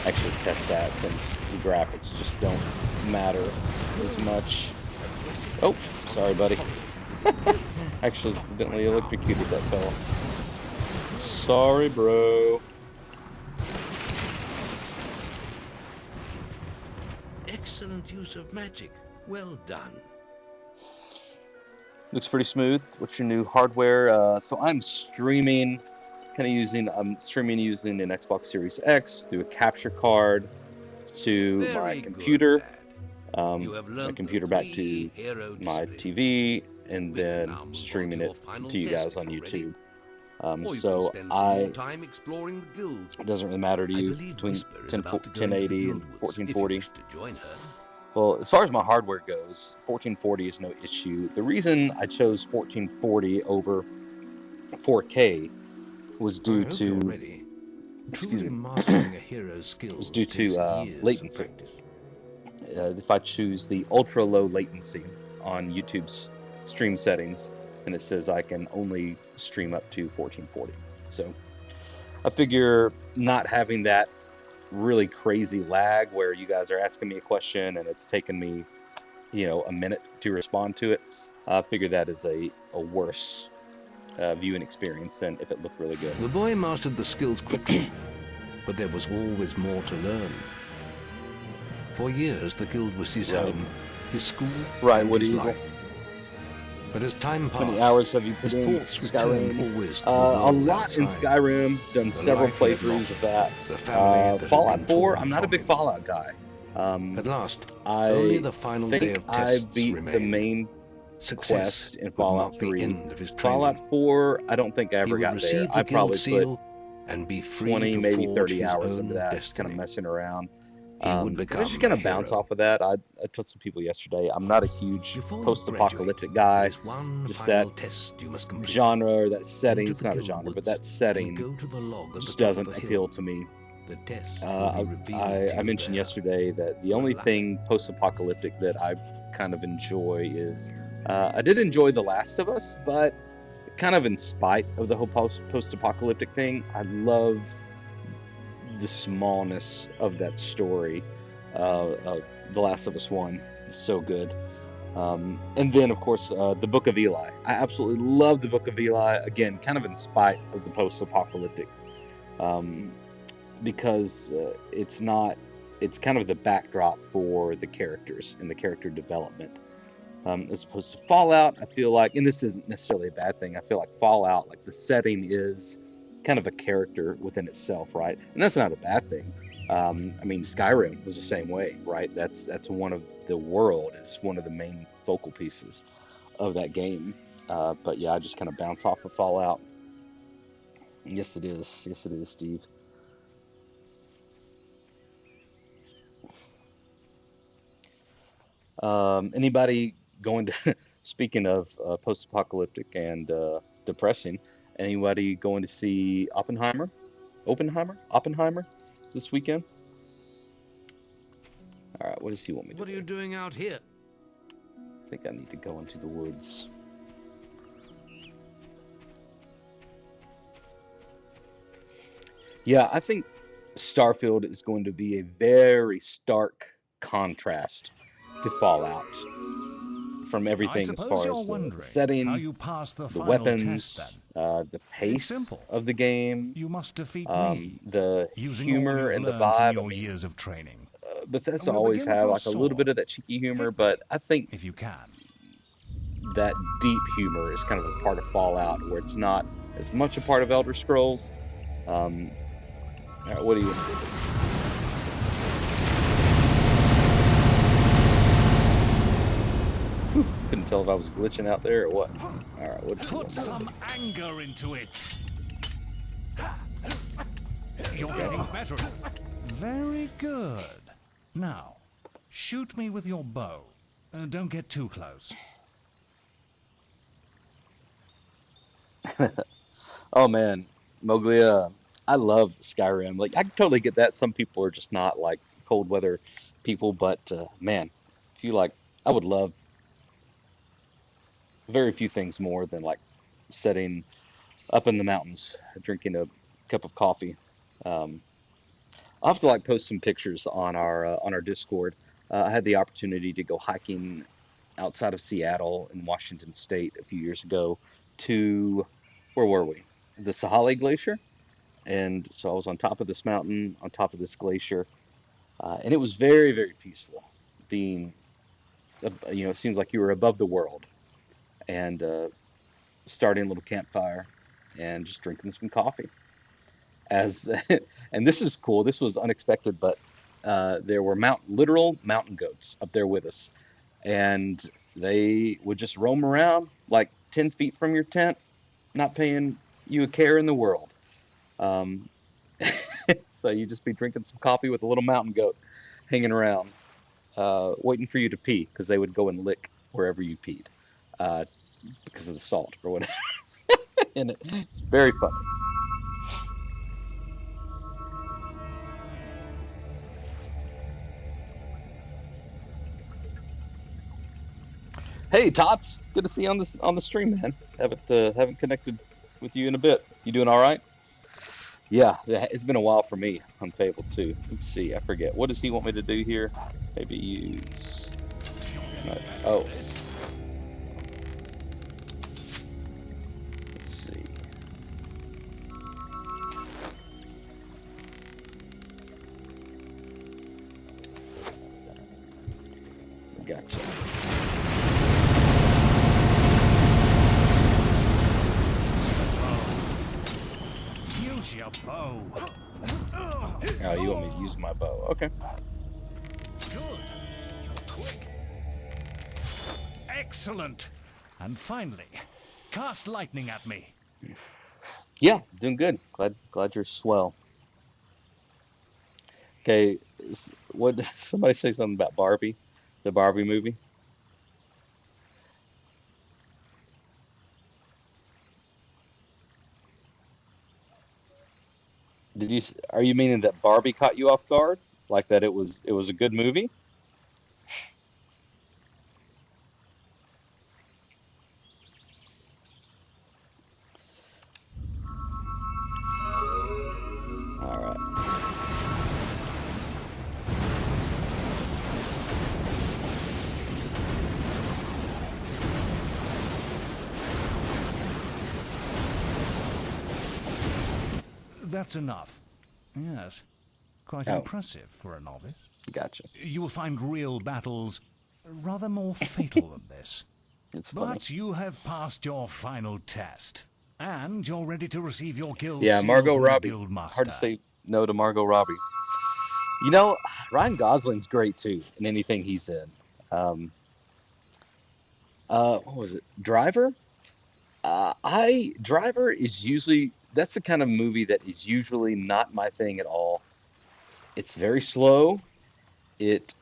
actually test that, since the graphics just don't matter as much. Oh, sorry, buddy. Accidentally electrocuted that fella. Sorry, bro. Excellent use of magic. Well done. Looks pretty smooth. What's your new hardware? So I'm streaming. I'm streaming using an Xbox Series X through a capture card to my computer, my computer back to my TV, and then streaming it to you guys on YouTube. So it doesn't really matter to you between 1080 and 1440. Well, as far as my hardware goes, 1440 is no issue. The reason I chose 1440 over 4K was due to latency. If I choose the ultra low latency on YouTube's stream settings, and it says I can only stream up to 1440. So I figure not having that really crazy lag where you guys are asking me a question and it's taken me, a minute to respond to it. I figure that is a worse viewing experience than if it looked really good. The boy mastered the skills quickly, but there was always more to learn. For years, the guild was his home, his school, and his life. But as time passed, how many hours have you put in Skyrim? A lot in Skyrim. Done several playthroughs of that. Fallout 4. I'm not a big Fallout guy. At last, I only the final day of tests I beat remained. the main Success quest in Fallout 3. Training. Fallout 4, I don't think I ever got there. I probably put and be free 20, maybe 30 hours into that, just kind of messing around. I just kind of bounce off of that. I told some people yesterday, I'm not a huge post-apocalyptic guy. Just that genre or that setting, it's not a genre, but that setting just doesn't appeal to me. I mentioned yesterday that the only thing post-apocalyptic that I kind of enjoy is, I did enjoy The Last of Us, but kind of in spite of the whole post-apocalyptic thing, I love the smallness of that story. The Last of Us 1 is so good. And then, of course, the Book of Eli. I absolutely love the Book of Eli, again, kind of in spite of the post-apocalyptic. Because it's kind of the backdrop for the characters and the character development. As opposed to Fallout, I feel like, and this isn't necessarily a bad thing, I feel like Fallout, like the setting is kind of a character within itself, right? And that's not a bad thing. I mean, Skyrim was the same way, right? That's one of the world is one of the main focal pieces of that game. But yeah, I just kind of bounce off of Fallout. Yes, it is. Yes, it is, Steve. Anybody going to, speaking of post-apocalyptic and depressing, anybody going to see Oppenheimer this weekend? All right, what does he want me to do? What are you doing out here? I think I need to go into the woods. Yeah, I think Starfield is going to be a very stark contrast to Fallout. From everything as far as the setting, the weapons, the pace of the game, you must defeat the humor and the vibe. I mean, years of training. Bethesda always have like a little bit of that cheeky humor, but I think if you can, that deep humor is kind of a part of Fallout, where it's not as much a part of Elder Scrolls. All right, what do you want to do? Couldn't tell if I was glitching out there or what. All right, what's put some anger into it. You're getting better. Very good. Now, shoot me with your bow. Don't get too close. Oh man, Mowgli, I love Skyrim. Like, I totally get that. Some people are just not like cold weather people, but man, if you like, I would love very few things more than like sitting up in the mountains, drinking a cup of coffee. I'll have to like post some pictures on our Discord. I had the opportunity to go hiking outside of Seattle in Washington State a few years ago to, where were we? The Sahali Glacier. And so I was on top of this mountain, on top of this glacier, and it was very, very peaceful. Being, it seems like you were above the world. And starting a little campfire and just drinking some coffee. And this is cool. This was unexpected, but there were literal mountain goats up there with us, and they would just roam around like 10 feet from your tent, not paying you a care in the world. So you just be drinking some coffee with a little mountain goat hanging around, waiting for you to pee, because they would go and lick wherever you peed. Because of the salt or whatever. And it's very funny. Hey Tots, good to see you on the stream, man. Haven't connected with you in a bit. You doing all right? Yeah, it's been a while for me on Fable 2. Let's see, I forget. What does he want me to do here? Maybe use... Oh. Let's see. Gotcha. Use your bow. Oh, you want me to use my bow? Okay. Good. You're quick. Excellent. And finally, cast lightning at me. Yeah, doing good. Glad you're swell. Okay, what? Somebody say something about Barbie, the Barbie movie. Are you meaning that Barbie caught you off guard? Like that it was a good movie? All right. That's enough. Yes. Quite Oh, impressive for a novice. gotcha. You will find real battles rather more fatal than this. It's funny. But you have passed your final test. And you're ready to receive your guild Yeah, seal Margot from the Robbie. guild master. Hard to say no to Margot Robbie. You know, Ryan Gosling's great too in anything he's in. Um, what was it? Driver? Driver is usually that's the kind of movie that is usually not my thing at all. It's very slow. It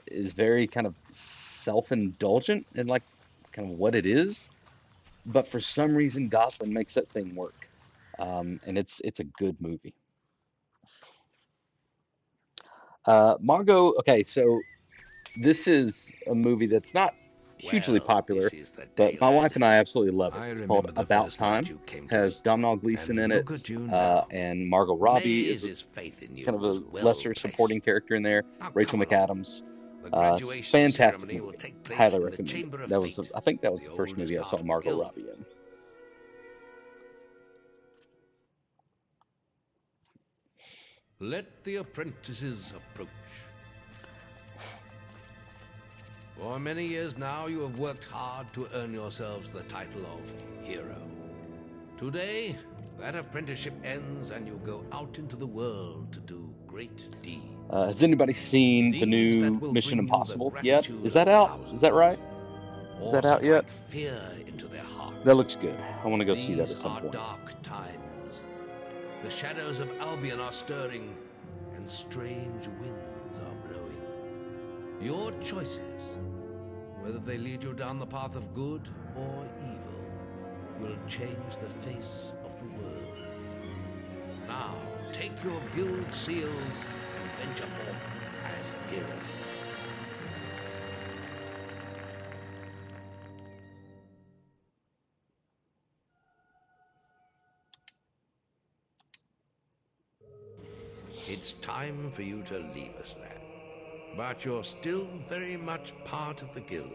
is very kind of self-indulgent in like kind of what it is. But for some reason, Gosling makes that thing work, and it's a good movie. Margot. Okay, so this is a movie that's not hugely Well, popular, this is the but my daylight. wife and I absolutely love it. I It's remember called the About first night Time. you came to Has us. Domhnall Gleeson in And it, look at you now. and Margot Robbie is Blaze's faith in you kind of was a well lesser placed. supporting character in there. Now Rachel come along. McAdams. The It's a graduation fantastic ceremony will movie. take place Highly in the recommend Chamber it. of That was, Fate, I think that was the the first oldest movie I part saw of the Margot guild. Robbie in. Let the apprentices approach. For many years now, you have worked hard to earn yourselves the title of hero. Today, that apprenticeship ends and you go out into the world to do great deeds. Has anybody seen the Deeds that new will Mission bring you the Impossible yet? gratitude Is of that out? thousands. Is that right? Is Or that out yet? strike fear into their hearts. That looks good. I want to go see that at These some are point. dark times. The shadows of Albion are stirring, and strange winds are blowing. Your choices, whether they lead you down the path of good or evil, will change the face of the world. Now, take your guild seals and venture forth as heroes. It's time for you to leave us, lad. But you're still very much part of the guild.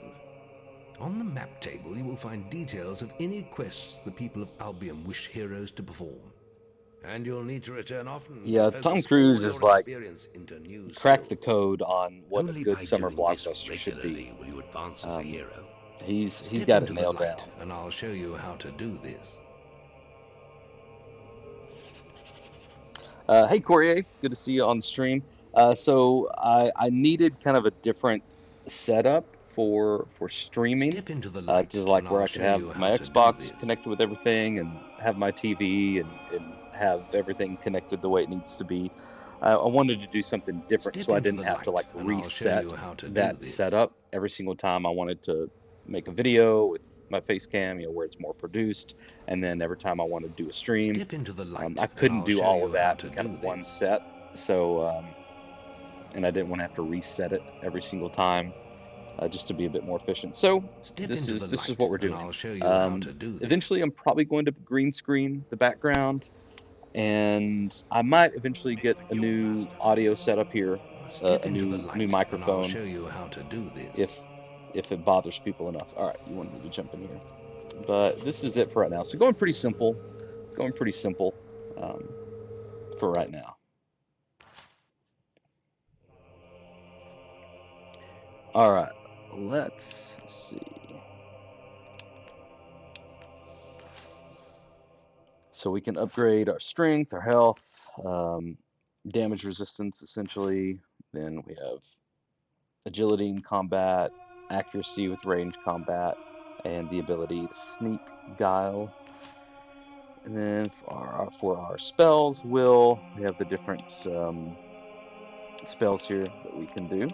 On the map table, you will find details of any quests the people of Albion wish heroes to perform. And you'll need to return often. Yeah, to Tom focus Cruise all is your like experience into new cracked the skills. code on what a Only good by summer doing this blockbuster should be. regularly will you advance as a hero. He's Step got it into the nailed light, down. and I'll show you how to do this. Hey Corey, good to see you on the stream. So I needed kind of a different setup for streaming, Step into the light, just like and where I'll I could show you have how my to do Xbox this. connected with everything and have my TV and have everything connected the way it needs to be. I wanted to do something different, Step so I into didn't the have to light, like and I'll show reset you how to do that this. setup every single time I wanted to make a video with my face cam, where it's more produced, and then every time I want to do a stream, Step into the light, I and couldn't I'll do show all you of how that to in kind do of one this. set. So, and I didn't want to have to reset it every single time, just to be a bit more efficient. So Step this into is the this is light, what we're and doing. I'll show you how to do this. Eventually, I'm probably going to green screen the background and I might eventually get a new audio setup here, Get a into the new light, and I'll microphone show you how to do this. if it bothers people enough. All right, you want me to jump in here, but this is it for right now. So going pretty simple, um, for right now. All right, let's see. So we can upgrade our strength, our health, damage resistance, essentially. Then we have agility in combat, accuracy with range combat, and the ability to sneak, guile. And then for our spells, we have the different spells here that we can do,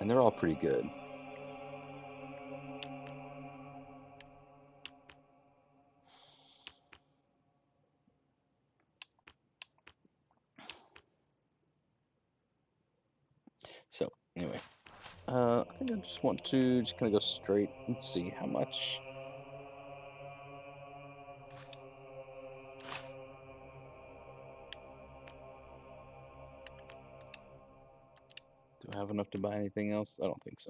and they're all pretty good. So anyway, I think I just want to just kind of go straight and see how much. Do I have enough to buy anything else? I don't think so.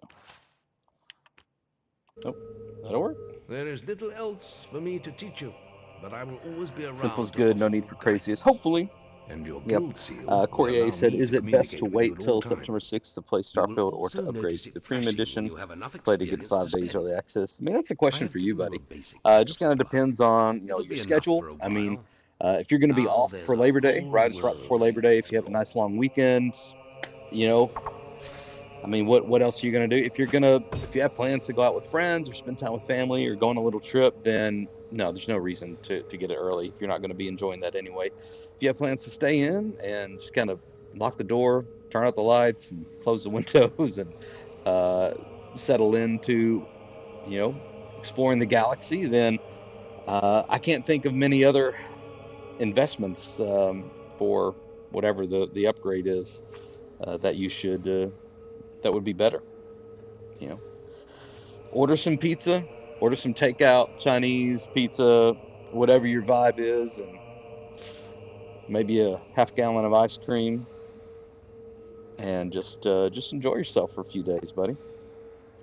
Nope, that'll work. There is little else for me to teach you, but I will always be around. Simple's to good, no offer need you for guidance. craziest. Hopefully. And your Yep. guild seal will Corrier allow said, me is to it best to communicate with you wait at all till times. September 6th to play You will Starfield or also to upgrade notice to it the premium flashing when edition you have enough to play to get experience 5 to days spare. early access? I mean, that's a question have for you, given buddy. a basic Just kind of of depends supplies. on, It'll your be enough schedule. for a I mean, while. if you're going to be Now off there's for a Labor Day, whole right before world for Labor you to Day, if you have a explore. nice long weekend, you know, I mean, what else are you gonna do? If you have plans to go out with friends or spend time with family or go on a little trip, then no, there's no reason to get it early if you're not gonna be enjoying that anyway. If you have plans to stay in and just kind of lock the door, turn out the lights, and close the windows, and uh, settle into, you know, exploring the galaxy, then I can't think of many other investments for whatever the upgrade is that you should that would be better. You know, order some pizza, order some takeout, Chinese pizza, whatever your vibe is, and maybe a half gallon of ice cream, and just enjoy yourself for a few days, buddy.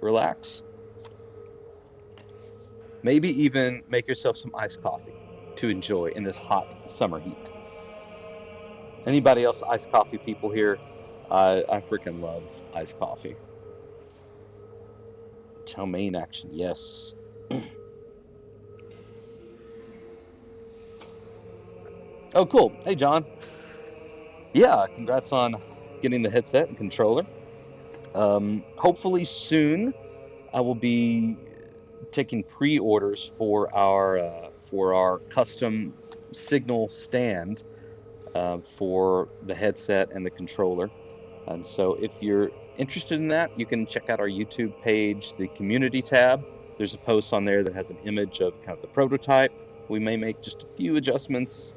Relax. Maybe even make yourself some iced coffee to enjoy in this hot summer heat. Anybody else iced coffee people here? I freaking love iced coffee. Chow mein action, yes. Oh, cool. Hey, John. Yeah, congrats on getting the headset and controller. Hopefully soon I will be taking pre-orders for our custom Signal stand for the headset and the controller. And so if you're interested in that, you can check out our YouTube page, the community tab. There's a post on there that has an image of kind of the prototype. We may make just a few adjustments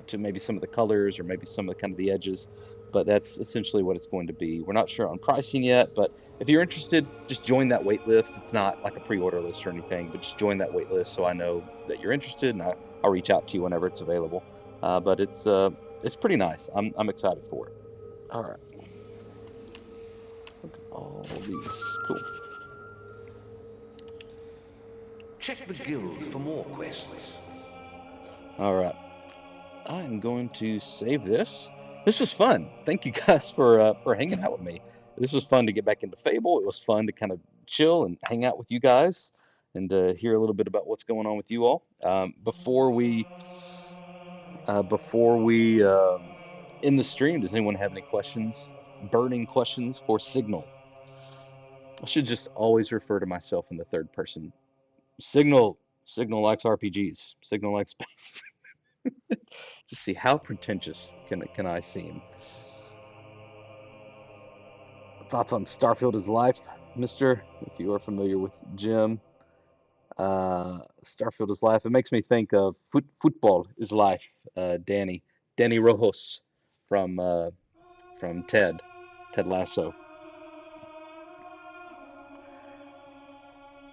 to maybe some of the colors or maybe some of the kind of the edges, but that's essentially what it's going to be. We're not sure on pricing yet, but if you're interested, just join that wait list. It's not like a pre-order list or anything, but just join that wait list so I know that you're interested, and I'll reach out to you whenever it's available. But it's pretty nice. I'm excited for it. All right. Look at all these. Cool. Check the guild for more quests. All right. I'm going to save this. This was fun. Thank you guys for hanging out with me. This was fun to get back into Fable. It was fun to kind of chill and hang out with you guys and hear a little bit about what's going on with you all. Before we end the stream, does anyone have any questions? Burning questions for Signal? I should just always refer to myself in the third person. Signal. Signal likes RPGs. Signal likes space. Just see how pretentious can I seem. Thoughts on Starfield is life, Mister? If you are familiar with Jim, Starfield is life. It makes me think of football is life. Danny Rojos from Ted Lasso.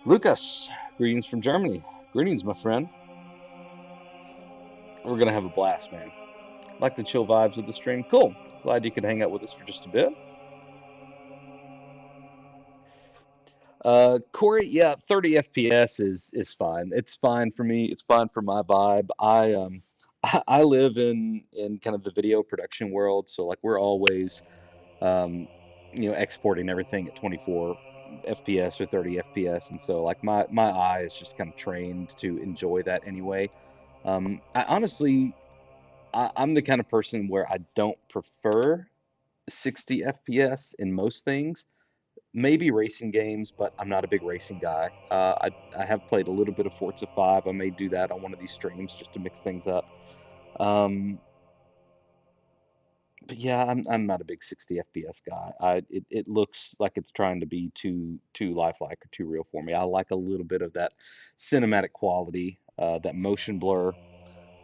Lucas, greetings from Germany. Greetings, my friend. We're gonna have a blast, man. Like the chill vibes of the stream. Cool. Glad you could hang out with us for just a bit. Corey, yeah, 30 FPS is fine. It's fine for me. It's fine for my vibe. I live in kind of the video production world, so like we're always um exporting everything at 24 FPS or 30 FPS, and so like my eye is just kind of trained to enjoy that anyway. I honestly I'm the kind of person where I don't prefer 60 FPS in most things. Maybe racing games, but I'm not a big racing guy. I have played a little bit of Forza 5. I may do that on one of these streams just to mix things up. Um, but yeah, I'm not a big 60 FPS guy. It looks like it's trying to be too lifelike or too real for me. I like a little bit of that cinematic quality, that motion blur.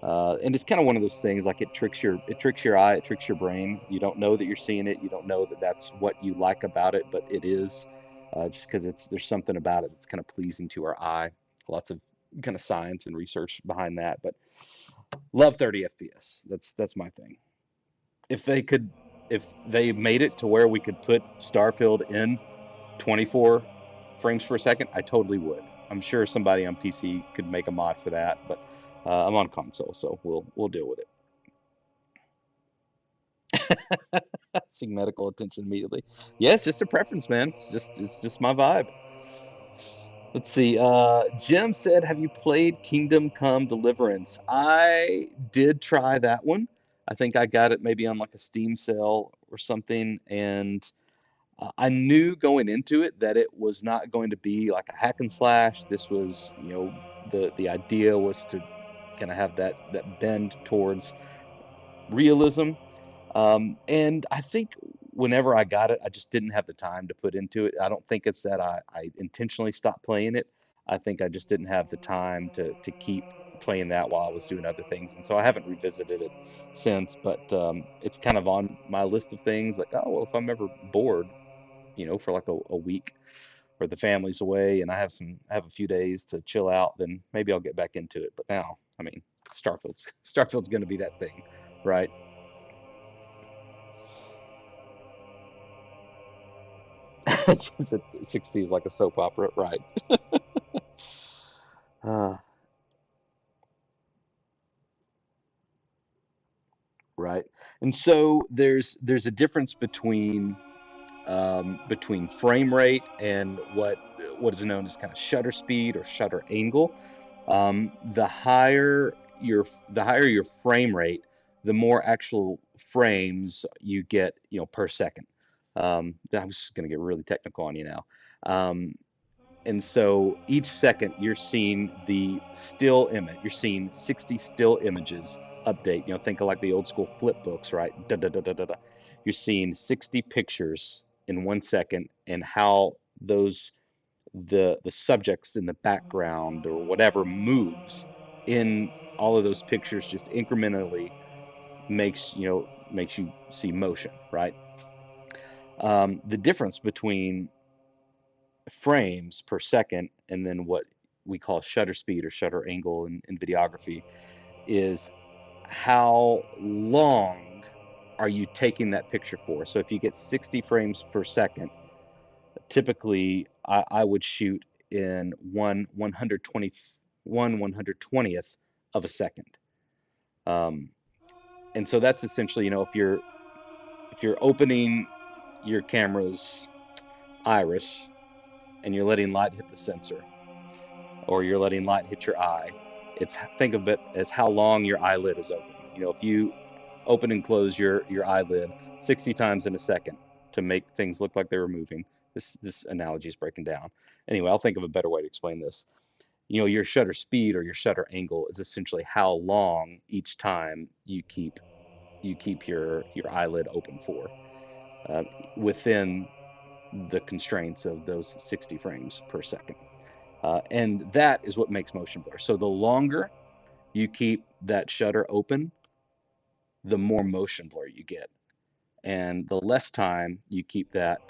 And it's kind of one of those things like it tricks your eye, it tricks your brain. You don't know that you're seeing it. You don't know that that's what you like about it, but it is, just because there's something about it that's kind of pleasing to our eye. Lots of kind of science and research behind that, but love 30 FPS. That's my thing. If they could, if they made it to where we could put Starfield in 24 frames per second, I totally would. I'm sure somebody on PC could make a mod for that, but I'm on console, so we'll deal with it. Seek medical attention immediately. Yeah, it's just a preference, man. It's just my vibe. Let's see. Jim said, "Have you played Kingdom Come Deliverance?" I did try that one. I think I got it maybe on like a Steam sale or something, and I knew going into it that it was not going to be like a hack and slash. This was, the idea was to kind of have that bend towards realism. And I think whenever I got it, I just didn't have the time to put into it. I don't think it's that I intentionally stopped playing it. I think I just didn't have the time to keep playing that while I was doing other things. And so I haven't revisited it since, but it's kind of on my list of things like, oh, well, if I'm ever bored, for like a week or the family's away and I have a few days to chill out, then maybe I'll get back into it. But now, I mean, Starfield's going to be that thing, right? Jim said 60s like a soap opera, right? Uh, right. And so there's a difference between frame rate and what is known as kind of shutter speed or shutter angle. The higher your frame rate, the more actual frames you get, per second. I'm just going to get really technical on you now. And so each second you're seeing the still image. You're seeing 60 still images update. Think of like the old school flip books, right? Da, da, da, da, da, da. You're seeing 60 pictures in 1 second, and how the subjects in the background or whatever moves in all of those pictures just incrementally makes you see motion, right? The difference between frames per second and then what we call shutter speed or shutter angle in videography is how long are you taking that picture for. So if you get 60 frames per second, typically I would shoot in 1/120th of a second. Um, and so that's essentially, if you're opening your camera's iris and you're letting light hit the sensor, or you're letting light hit your eye, think of it as how long your eyelid is open. If you open and close your eyelid 60 times in a second to make things look like they were moving. This analogy is breaking down. Anyway, I'll think of a better way to explain this. Your shutter speed or your shutter angle is essentially how long each time you keep your eyelid open for, uh, within the constraints of those 60 frames per second. And that is what makes motion blur. So the longer you keep that shutter open, the more motion blur you get. And the less time you keep that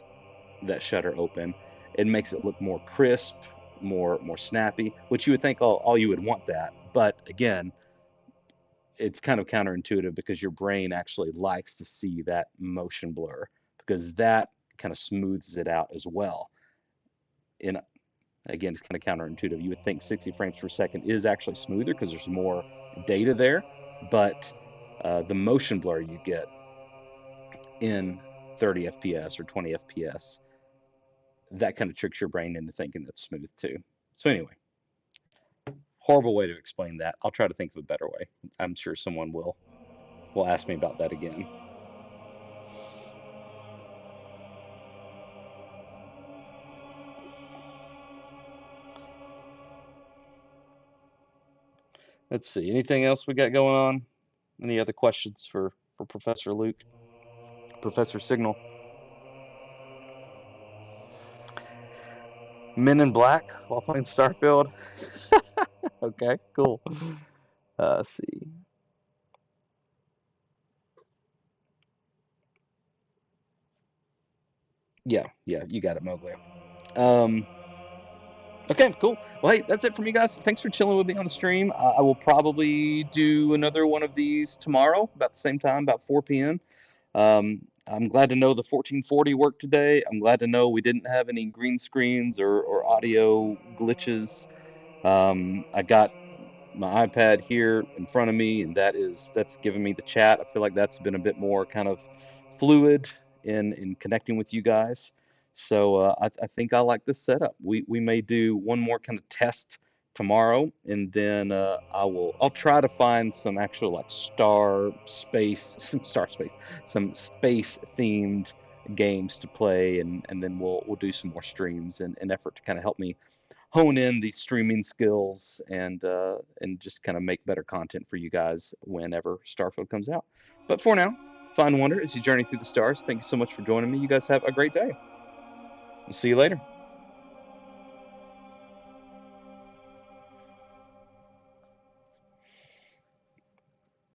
shutter open, it makes it look more crisp, more snappy, which you would think all you would want that. But again, it's kind of counterintuitive because your brain actually likes to see that motion blur because that kind of smooths it out as well. And again, it's kind of counterintuitive. You would think 60 frames per second is actually smoother because there's more data there, but the motion blur you get in 30 FPS or 20 FPS, that kind of tricks your brain into thinking that's smooth too. So anyway, horrible way to explain that. I'll try to think of a better way. I'm sure someone will ask me about that again. Let's see. Anything else we got going on? Any other questions for Professor Luke? Professor Signal? Men in Black while playing Starfield? Okay, cool. Let's see. Yeah, you got it, Mowgli. Um, okay, cool. Well, hey, that's it from you guys. Thanks for chilling with me on the stream. I will probably do another one of these tomorrow, about the same time, about 4 p.m. I'm glad to know the 1440 worked today. I'm glad to know we didn't have any green screens or audio glitches. I got my iPad here in front of me, and that's giving me the chat. I feel like that's been a bit more kind of fluid in connecting with you guys. So I think I like this setup. We may do one more kind of test tomorrow, and then I'll try to find some actual like some space themed games to play, and then we'll do some more streams in an effort to kind of help me hone in these streaming skills and just kind of make better content for you guys whenever Starfield comes out. But for now, find wonder as you journey through the stars. Thank you so much for joining me. You guys have a great day. We'll see you later.